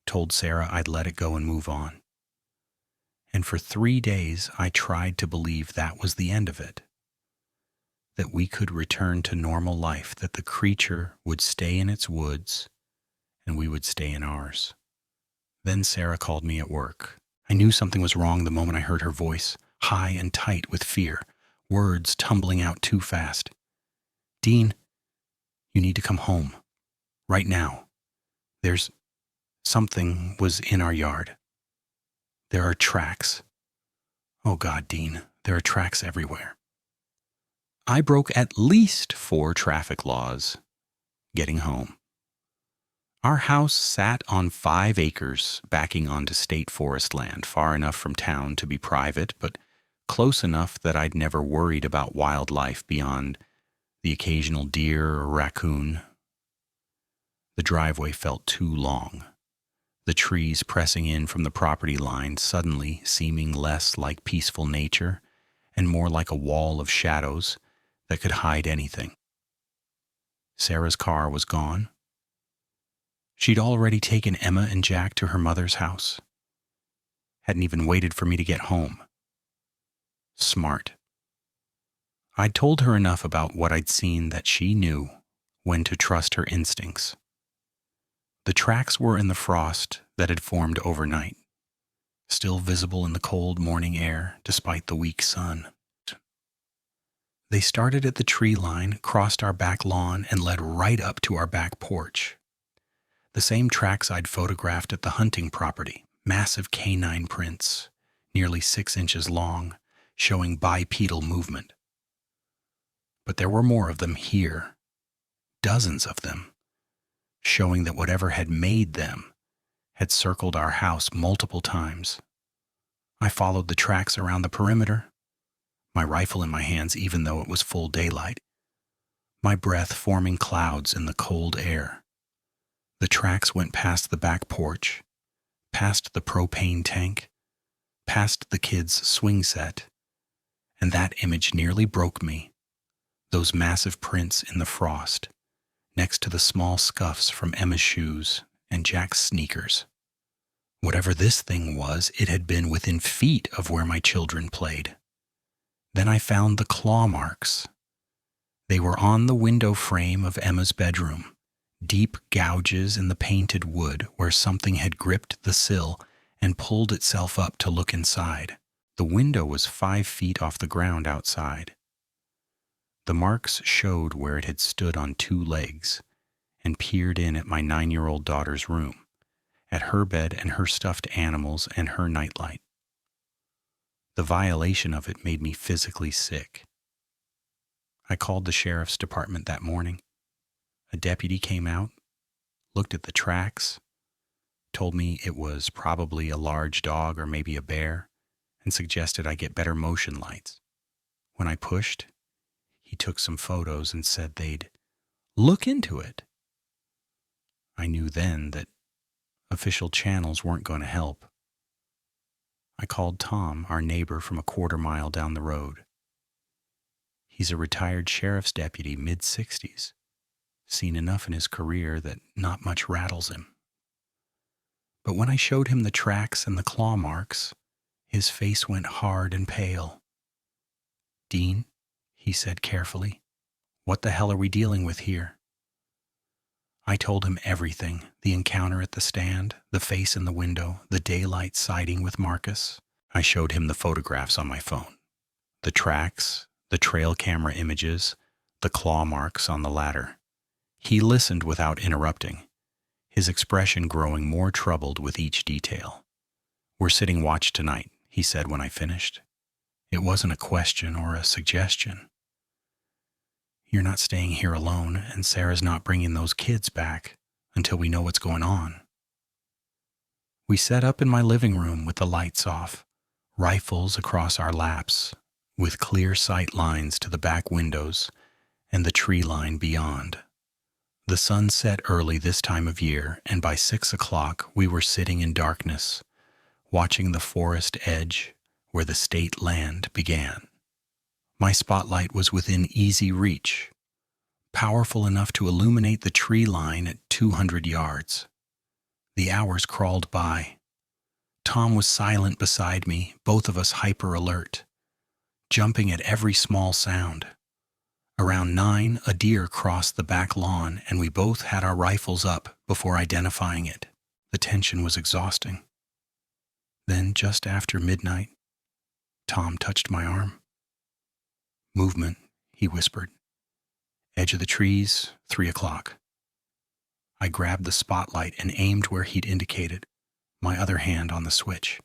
A: Told Sarah I'd let it go and move on. And for 3 days I tried to believe that was the end of it. That we could return to normal life, that the creature would stay in its woods and we would stay in ours. Then Sarah called me at work. I knew something was wrong the moment I heard her voice, high and tight with fear, words tumbling out too fast. "Dean, you need to come home. Right now. There's something was in our yard. There are tracks. Oh God, Dean, there are tracks everywhere." I broke at least 4 traffic laws getting home. Our house sat on 5 acres backing onto state forest land, far enough from town to be private, but close enough that I'd never worried about wildlife beyond the occasional deer or raccoon. The driveway felt too long, the trees pressing in from the property line suddenly seeming less like peaceful nature and more like a wall of shadows that could hide anything. Sarah's car was gone. She'd already taken Emma and Jack to her mother's house. Hadn't even waited for me to get home. Smart. I'd told her enough about what I'd seen that she knew when to trust her instincts. The tracks were in the frost that had formed overnight, still visible in the cold morning air despite the weak sun. They started at the tree line, crossed our back lawn, and led right up to our back porch. The same tracks I'd photographed at the hunting property, massive canine prints, nearly 6 inches long, showing bipedal movement. But there were more of them here, dozens of them, showing that whatever had made them had circled our house multiple times. I followed the tracks around the perimeter, my rifle in my hands even though it was full daylight, my breath forming clouds in the cold air. The tracks went past the back porch, past the propane tank, past the kids' swing set, and that image nearly broke me. Those massive prints in the frost, next to the small scuffs from Emma's shoes and Jack's sneakers. Whatever this thing was, it had been within feet of where my children played. Then I found the claw marks. They were on the window frame of Emma's bedroom, deep gouges in the painted wood where something had gripped the sill and pulled itself up to look inside. The window was 5 feet off the ground outside. The marks showed where it had stood on 2 legs and peered in at my 9-year-old daughter's room, at her bed and her stuffed animals and her nightlight. The violation of it made me physically sick. I called the sheriff's department that morning. A deputy came out, looked at the tracks, told me it was probably a large dog or maybe a bear, and suggested I get better motion lights. When I pushed, he took some photos and said they'd look into it. I knew then that official channels weren't going to help. I called Tom, our neighbor from a quarter-mile down the road. He's a retired sheriff's deputy, mid-60s, seen enough in his career that not much rattles him. But when I showed him the tracks and the claw marks, his face went hard and pale. "Dean," he said carefully, "what the hell are we dealing with here?" I told him everything, the encounter at the stand, the face in the window, the daylight sighting with Marcus. I showed him the photographs on my phone, the tracks, the trail camera images, the claw marks on the ladder. He listened without interrupting, his expression growing more troubled with each detail. "We're sitting watch tonight," he said when I finished. It wasn't a question or a suggestion. "You're not staying here alone, and Sarah's not bringing those kids back until we know what's going on." We set up in my living room with the lights off, rifles across our laps, with clear sight lines to the back windows and the tree line beyond. The sun set early this time of year, and by 6 o'clock we were sitting in darkness, watching the forest edge where the state land began. My spotlight was within easy reach, powerful enough to illuminate the tree line at 200 yards. The hours crawled by. Tom was silent beside me, both of us hyper alert, jumping at every small sound. Around 9, a deer crossed the back lawn, and we both had our rifles up before identifying it. The tension was exhausting. Then, just after midnight, Tom touched my arm. "Movement," he whispered. "Edge of the trees, 3 o'clock. I grabbed the spotlight and aimed where he'd indicated, my other hand on the switch.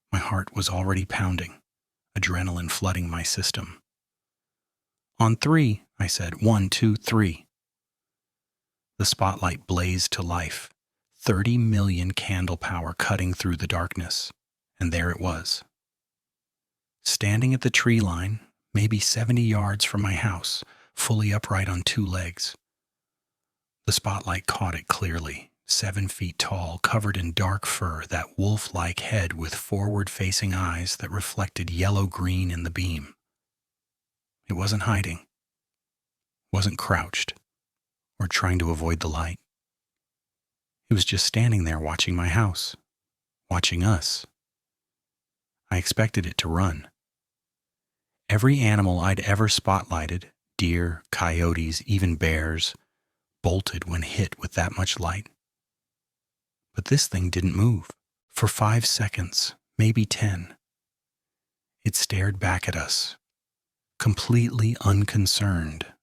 A: My heart was already pounding, adrenaline flooding my system. "On 3, I said. 1, 2, 3. The spotlight blazed to life, 30 million candle power cutting through the darkness, and there it was. Standing at the tree line, maybe 70 yards from my house, fully upright on 2 legs. The spotlight caught it clearly, 7 feet tall, covered in dark fur, that wolf-like head with forward-facing eyes that reflected yellow-green in the beam. It wasn't hiding, wasn't crouched, or trying to avoid the light. It was just standing there watching my house, watching us. I expected it to run. Every animal I'd ever spotlighted, deer, coyotes, even bears, bolted when hit with that much light. But this thing didn't move. For 5 seconds, maybe 10. It stared back at us, completely unconcerned.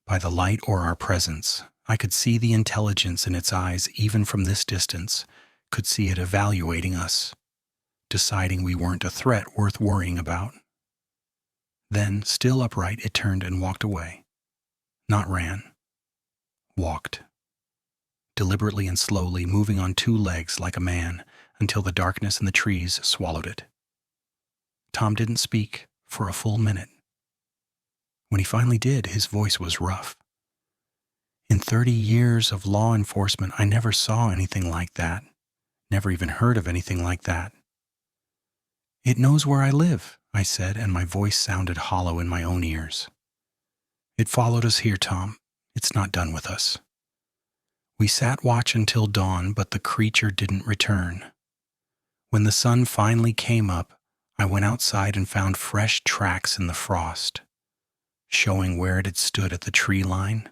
A: By the light or our presence, I could see the intelligence in its eyes even from this distance, could see it evaluating us, deciding we weren't a threat worth worrying about. Then, still upright, it turned and walked away. Not ran. Walked. Deliberately and slowly, moving on 2 legs like a man, until the darkness in the trees swallowed it. Tom didn't speak for a full minute. When he finally did, his voice was rough. "In 30 years of law enforcement, I never saw anything like that. Never even heard of anything like that." "It knows where I live," I said, and my voice sounded hollow in my own ears. "It followed us here, Tom. It's not done with us." We sat watch until dawn, but the creature didn't return. When the sun finally came up, I went outside and found fresh tracks in the frost, showing where it had stood at the tree line,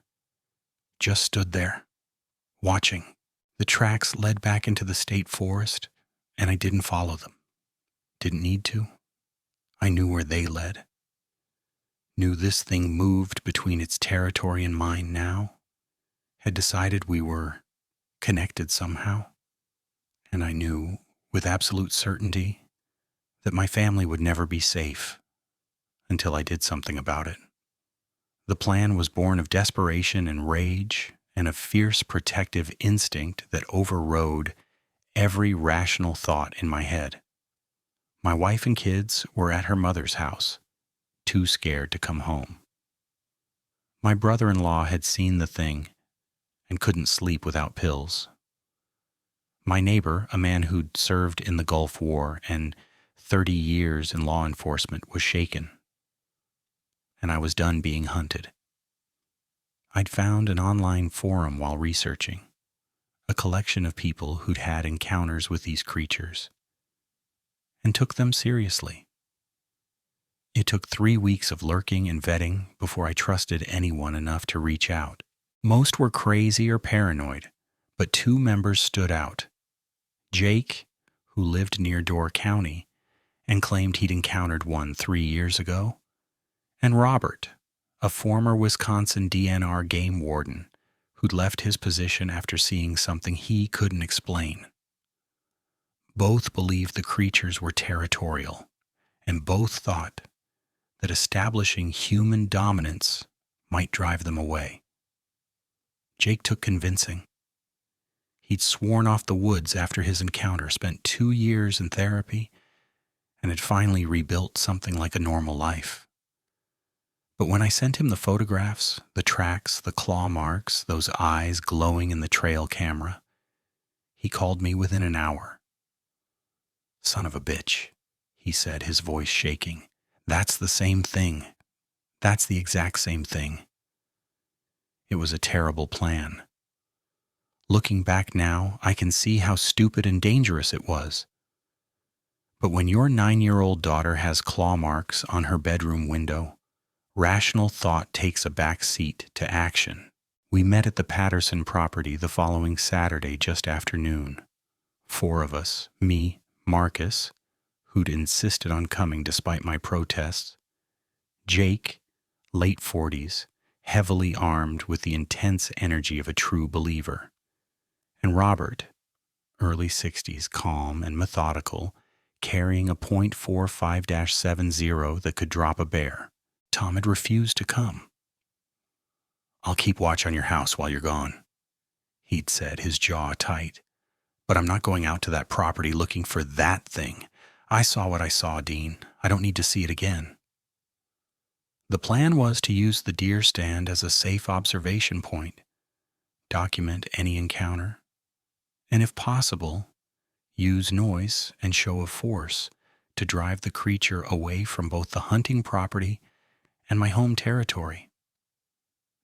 A: just stood there, watching. The tracks led back into the state forest, and I didn't follow them. Didn't need to. I knew where they led. Knew this thing moved between its territory and mine now. Had decided we were connected somehow. And I knew, with absolute certainty, that my family would never be safe until I did something about it. The plan was born of desperation and rage and a fierce protective instinct that overrode every rational thought in my head. My wife and kids were at her mother's house, too scared to come home. My brother-in-law had seen the thing and couldn't sleep without pills. My neighbor, a man who'd served in the Gulf War and 30 years in law enforcement, was shaken. And I was done being hunted. I'd found an online forum while researching, a collection of people who'd had encounters with these creatures, and took them seriously. It took 3 weeks of lurking and vetting before I trusted anyone enough to reach out. Most were crazy or paranoid, but 2 members stood out. Jake, who lived near Door County and claimed he'd encountered one 3 years ago, and Robert, a former Wisconsin DNR game warden who'd left his position after seeing something he couldn't explain. Both believed the creatures were territorial, and both thought that establishing human dominance might drive them away. Jake took convincing. He'd sworn off the woods after his encounter, spent 2 years in therapy, and had finally rebuilt something like a normal life. But when I sent him the photographs, the tracks, the claw marks, those eyes glowing in the trail camera, he called me within an hour. "Son of a bitch," he said, his voice shaking. "That's the same thing. That's the exact same thing." It was a terrible plan. Looking back now, I can see how stupid and dangerous it was. But when your 9-year-old daughter has claw marks on her bedroom window, rational thought takes a back seat to action. We met at the Patterson property the following Saturday just after noon. 4 of us, me, Marcus, who'd insisted on coming despite my protests, Jake, late 40s, heavily armed with the intense energy of a true believer, and Robert, early 60s, calm and methodical, carrying a .45-70 that could drop a bear. Tom had refused to come. "I'll keep watch on your house while you're gone," he'd said, his jaw tight. "But I'm not going out to that property looking for that thing. I saw what I saw, Dean. I don't need to see it again." The plan was to use the deer stand as a safe observation point, document any encounter, and if possible, use noise and show of force to drive the creature away from both the hunting property and my home territory.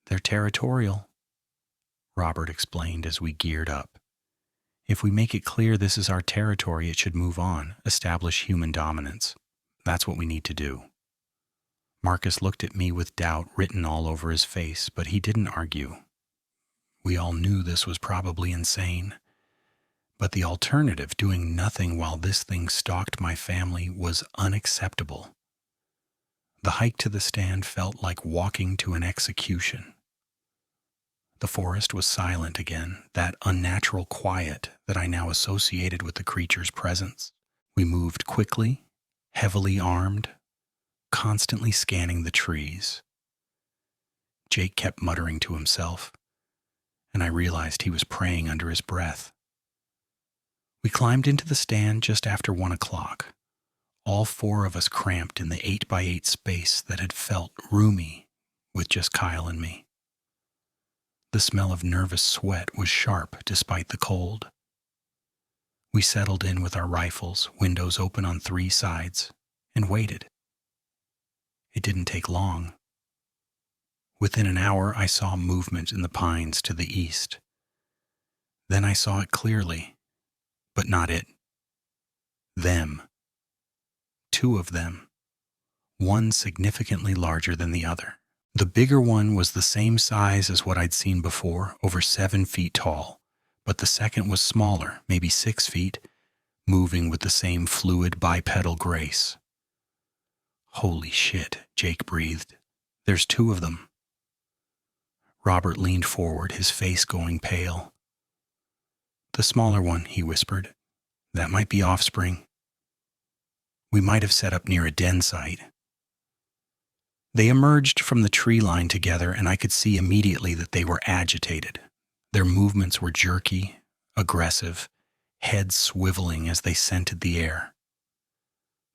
A: "They're territorial," Robert explained as we geared up. "If we make it clear this is our territory, it should move on, establish human dominance. That's what we need to do." Marcus looked at me with doubt written all over his face, but he didn't argue. We all knew this was probably insane. But the alternative, doing nothing while this thing stalked my family, was unacceptable. The hike to the stand felt like walking to an execution. The forest was silent again, that unnatural quiet that I now associated with the creature's presence. We moved quickly, heavily armed, constantly scanning the trees. Jake kept muttering to himself, and I realized he was praying under his breath. We climbed into the stand just after 1 o'clock, all 4 of us cramped in the 8x8 space that had felt roomy with just Kyle and me. The smell of nervous sweat was sharp despite the cold. We settled in with our rifles, windows open on 3 sides, and waited. It didn't take long. Within an hour, I saw movement in the pines to the east. Then I saw it clearly, but not it. Them. 2 of them, one significantly larger than the other. The bigger one was the same size as what I'd seen before, over 7 feet tall, but the second was smaller, maybe 6 feet, moving with the same fluid bipedal grace. "Holy shit," Jake breathed. "There's 2 of them." Robert leaned forward, his face going pale. "The smaller one," he whispered. "That might be offspring. We might have set up near a den site." They emerged from the tree line together, and I could see immediately that they were agitated. Their movements were jerky, aggressive, heads swiveling as they scented the air.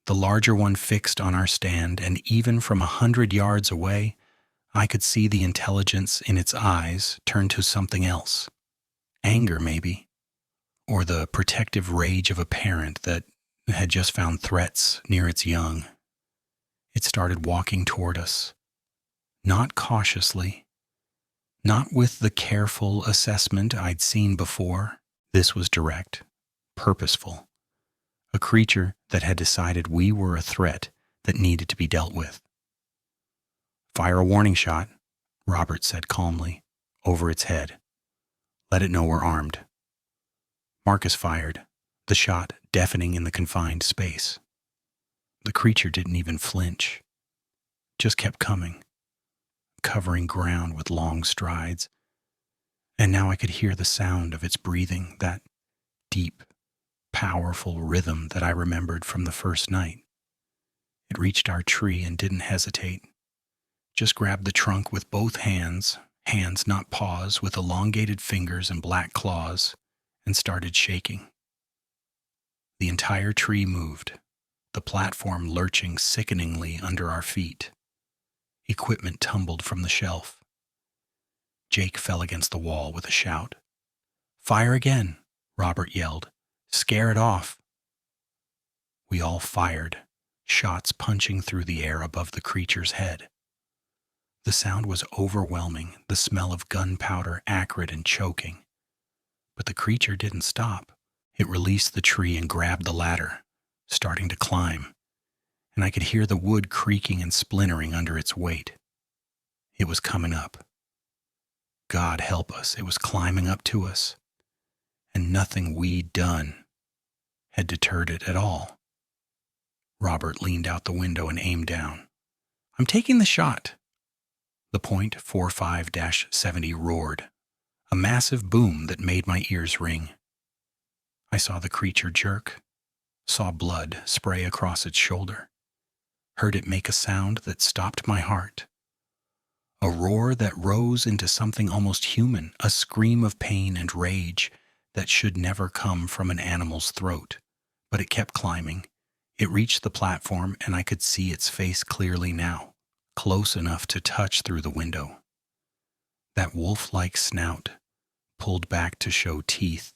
A: The larger one fixed on our stand, and even from 100 yards away, I could see the intelligence in its eyes turn to something else. Anger, maybe, or the protective rage of a parent that had just found threats near its young. It started walking toward us, not cautiously, not with the careful assessment I'd seen before. This was direct, purposeful, a creature that had decided we were a threat that needed to be dealt with. "Fire a warning shot," Robert said calmly, over its head. "Let it know we're armed." Marcus fired, the shot deafening in the confined space. The creature didn't even flinch, just kept coming, covering ground with long strides. And now I could hear the sound of its breathing, that deep, powerful rhythm that I remembered from the first night. It reached our tree and didn't hesitate. Just grabbed the trunk with both hands not paws, with elongated fingers and black claws, and started shaking. The entire tree moved, the platform lurching sickeningly under our feet. Equipment tumbled from the shelf. Jake fell against the wall with a shout. "Fire again," Robert yelled. "Scare it off." We all fired, shots punching through the air above the creature's head. The sound was overwhelming, the smell of gunpowder acrid and choking. But the creature didn't stop. It released the tree and grabbed the ladder, starting to climb, and I could hear the wood creaking and splintering under its weight. It was coming up. God help us, it was climbing up to us, and nothing we'd done had deterred it at all. Robert leaned out the window and aimed down. "I'm taking the shot." The .45-70 roared, a massive boom that made my ears ring. I saw the creature jerk, saw blood spray across its shoulder, heard it make a sound that stopped my heart. A roar that rose into something almost human, a scream of pain and rage that should never come from an animal's throat. But it kept climbing. It reached the platform, and I could see its face clearly now, close enough to touch through the window. That wolf-like snout, pulled back to show teeth,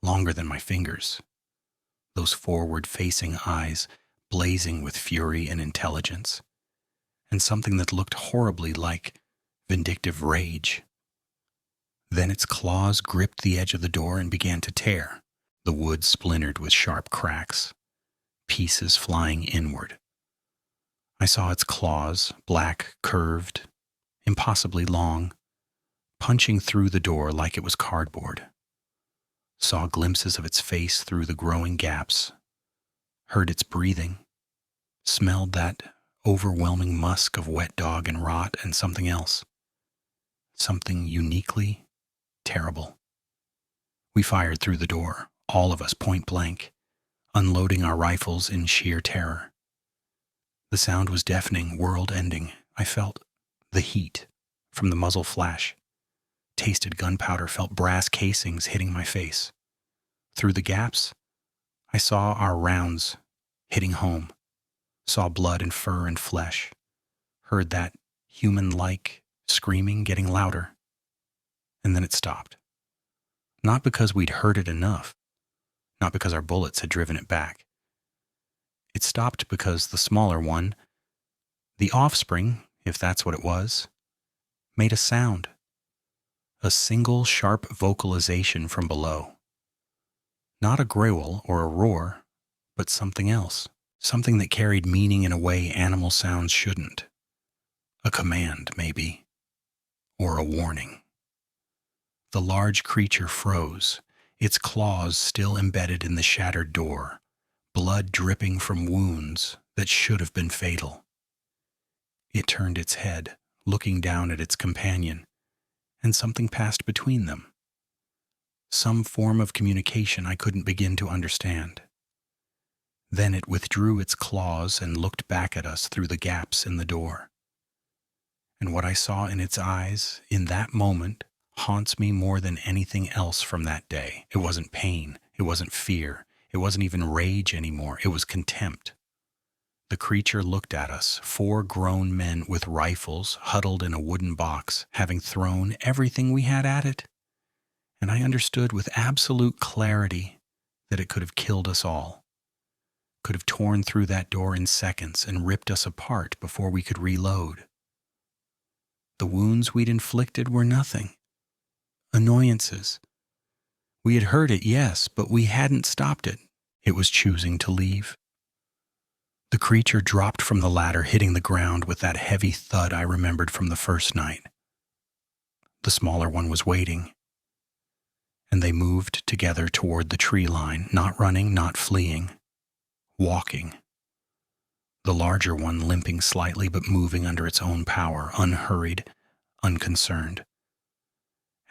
A: longer than my fingers. Those forward-facing eyes, blazing with fury and intelligence, and something that looked horribly like vindictive rage. Then its claws gripped the edge of the door and began to tear. The wood splintered with sharp cracks, pieces flying inward. I saw its claws, black, curved, impossibly long, punching through the door like it was cardboard. Saw glimpses of its face through the growing gaps, heard its breathing, smelled that overwhelming musk of wet dog and rot and something else. Something uniquely terrible. We fired through the door, all of us point blank, unloading our rifles in sheer terror. The sound was deafening, world-ending. I felt the heat from the muzzle flash, tasted gunpowder, felt brass casings hitting my face. Through the gaps, I saw our rounds hitting home, saw blood and fur and flesh, heard that human-like screaming getting louder, and then it stopped. Not because we'd heard it enough, not because our bullets had driven it back. It stopped because the smaller one, the offspring, if that's what it was, made a sound. A single sharp vocalization from below. Not a growl or a roar, but something else. Something that carried meaning in a way animal sounds shouldn't. A command, maybe, or a warning. The large creature froze, its claws still embedded in the shattered door, blood dripping from wounds that should have been fatal. It turned its head, looking down at its companion, and something passed between them. Some form of communication I couldn't begin to understand. Then it withdrew its claws and looked back at us through the gaps in the door. And what I saw in its eyes in that moment haunts me more than anything else from that day. It wasn't pain. It wasn't fear. It wasn't even rage anymore. It was contempt. The creature looked at us, 4 grown men with rifles huddled in a wooden box, having thrown everything we had at it. And I understood with absolute clarity that it could have killed us all, could have torn through that door in seconds and ripped us apart before we could reload. The wounds we'd inflicted were nothing. Annoyances. We had heard it, yes, but we hadn't stopped it. It was choosing to leave. The creature dropped from the ladder, hitting the ground with that heavy thud I remembered from the first night. The smaller one was waiting, and they moved together toward the tree line, not running, not fleeing, walking. The larger one limping slightly but moving under its own power, unhurried, unconcerned.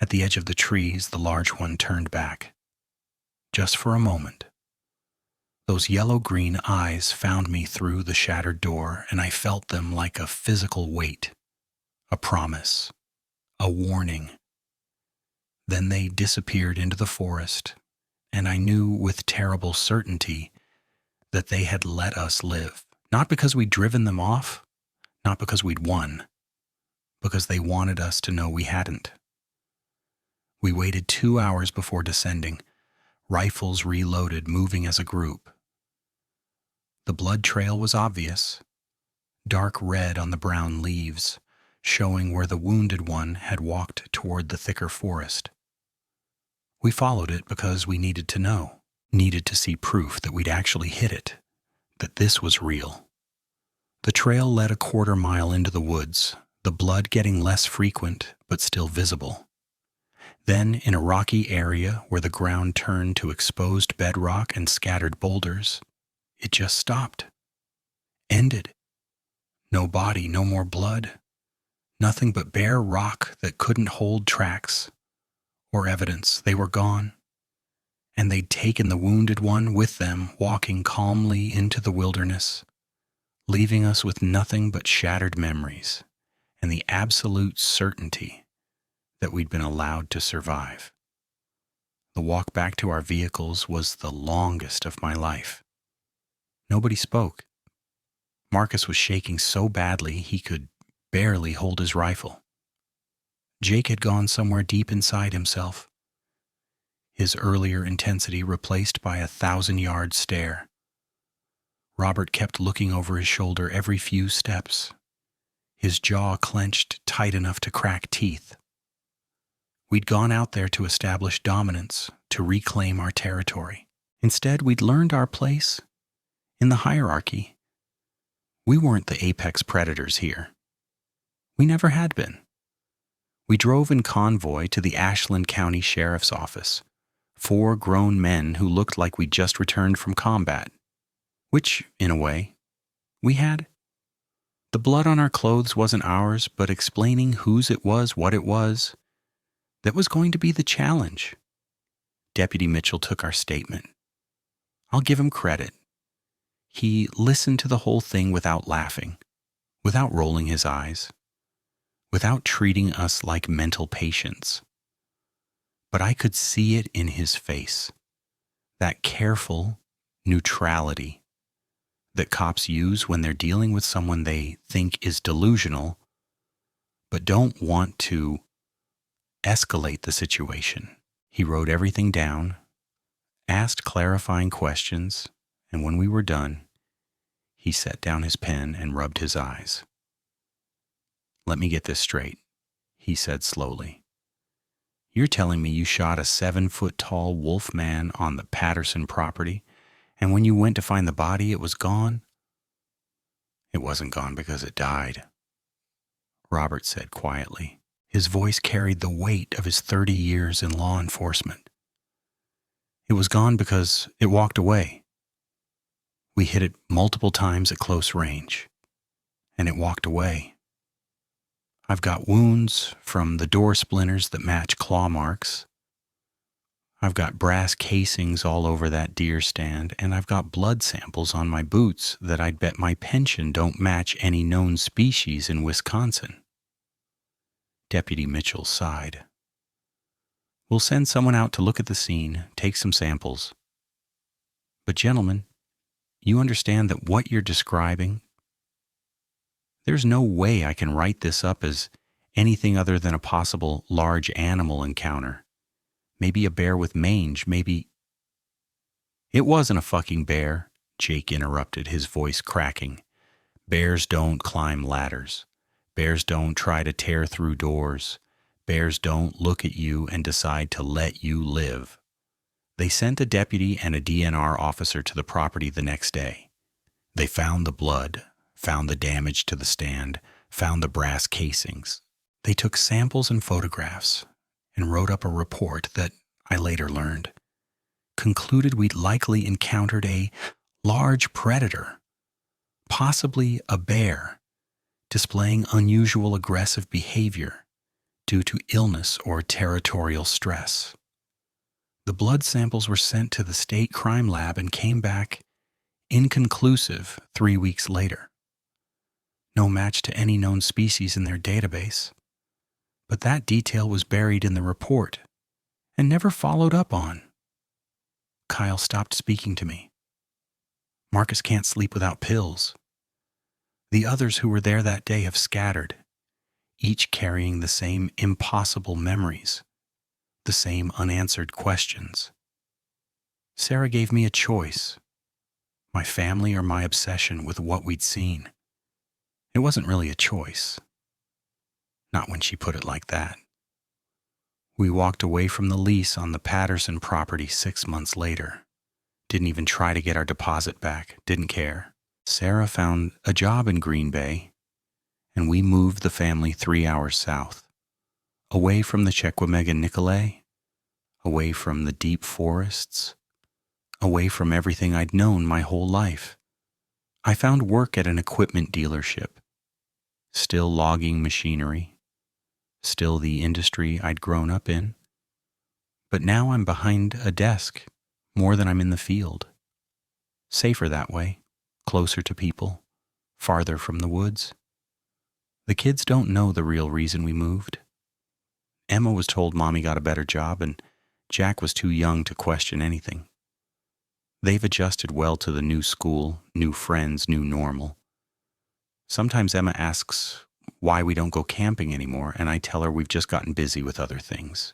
A: At the edge of the trees, the large one turned back. Just for a moment. Those yellow-green eyes found me through the shattered door, and I felt them like a physical weight, a promise, a warning. Then they disappeared into the forest, and I knew with terrible certainty that they had let us live, not because we'd driven them off, not because we'd won, because they wanted us to know we hadn't. We waited 2 hours before descending, rifles reloaded, moving as a group. The blood trail was obvious, dark red on the brown leaves, showing where the wounded one had walked toward the thicker forest. We followed it because we needed to know, needed to see proof that we'd actually hit it, that this was real. The trail led a 1/4 mile into the woods, the blood getting less frequent but still visible. Then, in a rocky area where the ground turned to exposed bedrock and scattered boulders, it just stopped. Ended. No body, no more blood. Nothing but bare rock that couldn't hold tracks or evidence. They were gone. And they'd taken the wounded one with them, walking calmly into the wilderness, leaving us with nothing but shattered memories and the absolute certainty that we'd been allowed to survive. The walk back to our vehicles was the longest of my life. Nobody spoke. Marcus was shaking so badly he could barely hold his rifle. Jake had gone somewhere deep inside himself, his earlier intensity replaced by a 1,000-yard stare. Robert kept looking over his shoulder every few steps, his jaw clenched tight enough to crack teeth. We'd gone out there to establish dominance, to reclaim our territory. Instead, we'd learned our place in the hierarchy. We weren't the apex predators here. We never had been. We drove in convoy to the Ashland County Sheriff's Office, 4 grown men who looked like we'd just returned from combat, which, in a way, we had. The blood on our clothes wasn't ours, but explaining whose it was, what it was, that was going to be the challenge. Deputy Mitchell took our statement. I'll give him credit. He listened to the whole thing without laughing, without rolling his eyes, without treating us like mental patients. But I could see it in his face, that careful neutrality that cops use when they're dealing with someone they think is delusional, but don't want to escalate the situation. He wrote everything down, asked clarifying questions, and when we were done, he set down his pen and rubbed his eyes. Let me get this straight, he said slowly. You're telling me you shot a 7-foot-tall wolf man on the Patterson property, and when you went to find the body, it was gone? It wasn't gone because it died. Robert said quietly. His voice carried the weight of his 30 years in law enforcement. It was gone because it walked away. We hit it multiple times at close range, and it walked away. I've got wounds from the door splinters that match claw marks. I've got brass casings all over that deer stand, and I've got blood samples on my boots that I'd bet my pension don't match any known species in Wisconsin. Deputy Mitchell sighed. We'll send someone out to look at the scene, take some samples. But gentlemen, you understand that what you're describing, there's no way I can write this up as anything other than a possible large animal encounter. Maybe a bear with mange, maybe... It wasn't a fucking bear, Jake interrupted, his voice cracking. Bears don't climb ladders. Bears don't try to tear through doors. Bears don't look at you and decide to let you live. They sent a deputy and a DNR officer to the property the next day. They found the blood, found the damage to the stand, found the brass casings. They took samples and photographs and wrote up a report that, I later learned, concluded we'd likely encountered a large predator, possibly a bear, displaying unusual aggressive behavior due to illness or territorial stress. The blood samples were sent to the state crime lab and came back inconclusive 3 weeks later. No match to any known species in their database. But that detail was buried in the report and never followed up on. Kyle stopped speaking to me. Marcus can't sleep without pills. The others who were there that day have scattered, each carrying the same impossible memories, the same unanswered questions. Sarah gave me a choice, my family or my obsession with what we'd seen. It wasn't really a choice. Not when she put it like that. We walked away from the lease on the Patterson property 6 months later. Didn't even try to get our deposit back, didn't care. Sarah found a job in Green Bay, and we moved the family 3 hours south, away from the Chequamegon Nicolet, away from the deep forests, away from everything I'd known my whole life. I found work at an equipment dealership, still logging machinery, still the industry I'd grown up in. But now I'm behind a desk more than I'm in the field. Safer that way, closer to people, farther from the woods. The kids don't know the real reason we moved. Emma was told Mommy got a better job, and Jack was too young to question anything. They've adjusted well to the new school, new friends, new normal. Sometimes Emma asks why we don't go camping anymore, and I tell her we've just gotten busy with other things.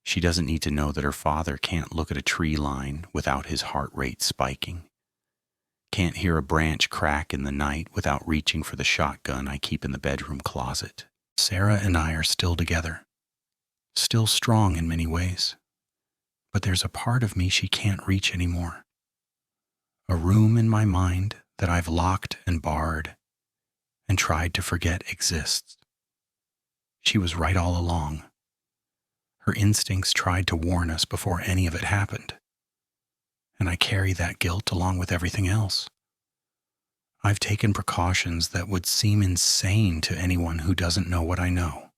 A: She doesn't need to know that her father can't look at a tree line without his heart rate spiking. Can't hear a branch crack in the night without reaching for the shotgun I keep in the bedroom closet. Sarah and I are still together, still strong in many ways, but there's a part of me she can't reach anymore. A room in my mind that I've locked and barred and tried to forget exists. She was right all along. Her instincts tried to warn us before any of it happened. And I carry that guilt along with everything else. I've taken precautions that would seem insane to anyone who doesn't know what I know.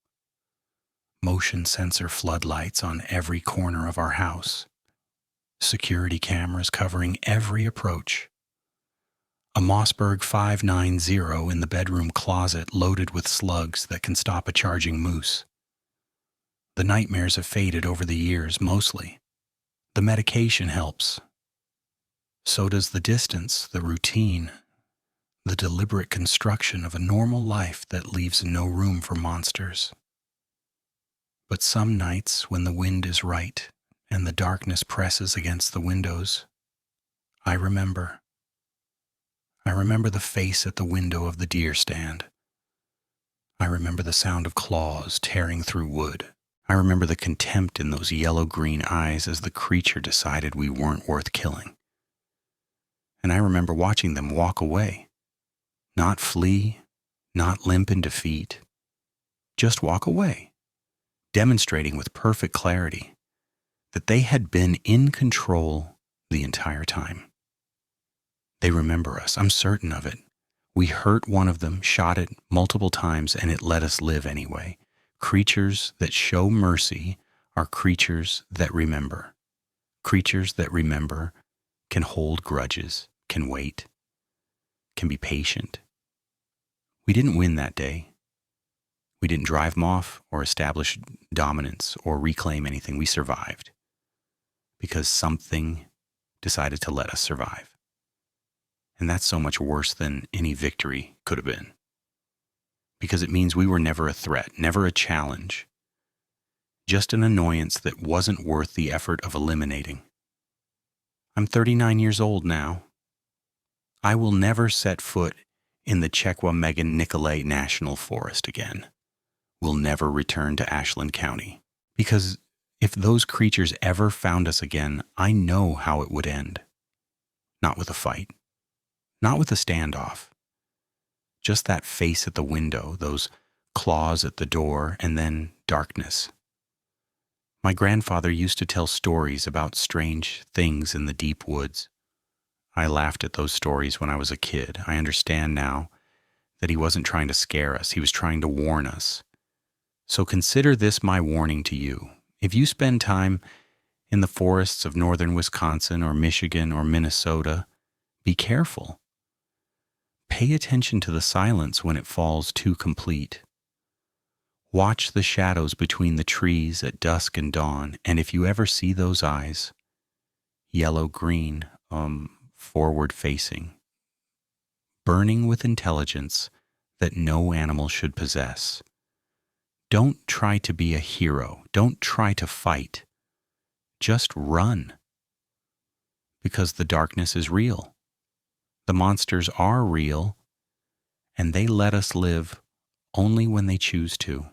A: Motion sensor floodlights on every corner of our house. Security cameras covering every approach. A Mossberg 590 in the bedroom closet loaded with slugs that can stop a charging moose. The nightmares have faded over the years, mostly. The medication helps. So does the distance, the routine, the deliberate construction of a normal life that leaves no room for monsters. But some nights, when the wind is right and the darkness presses against the windows, I remember. I remember the face at the window of the deer stand. I remember the sound of claws tearing through wood. I remember the contempt in those yellow-green eyes as the creature decided we weren't worth killing. And I remember watching them walk away, not flee, not limp in defeat, just walk away, demonstrating with perfect clarity that they had been in control the entire time. They remember us, I'm certain of it. We hurt one of them, shot it multiple times, and it let us live anyway. Creatures that show mercy are creatures that remember. Creatures that remember can hold grudges, can wait, can be patient. We didn't win that day. We didn't drive them off or establish dominance or reclaim anything. We survived because something decided to let us survive. And that's so much worse than any victory could have been, because it means we were never a threat, never a challenge, just an annoyance that wasn't worth the effort of eliminating. I'm 39 years old now. I will never set foot in the Chequamegon-Nicolet National Forest again. We'll never return to Ashland County, because if those creatures ever found us again, I know how it would end. Not with a fight. Not with a standoff. Just that face at the window, those claws at the door, and then darkness. My grandfather used to tell stories about strange things in the deep woods. I laughed at those stories when I was a kid. I understand now that he wasn't trying to scare us. He was trying to warn us. So consider this my warning to you. If you spend time in the forests of northern Wisconsin or Michigan or Minnesota, be careful. Pay attention to the silence when it falls too complete. Watch the shadows between the trees at dusk and dawn, and if you ever see those eyes, yellow-green, forward-facing, burning with intelligence that no animal should possess, don't try to be a hero. Don't try to fight. Just run. Because the darkness is real. The monsters are real, and they let us live only when they choose to.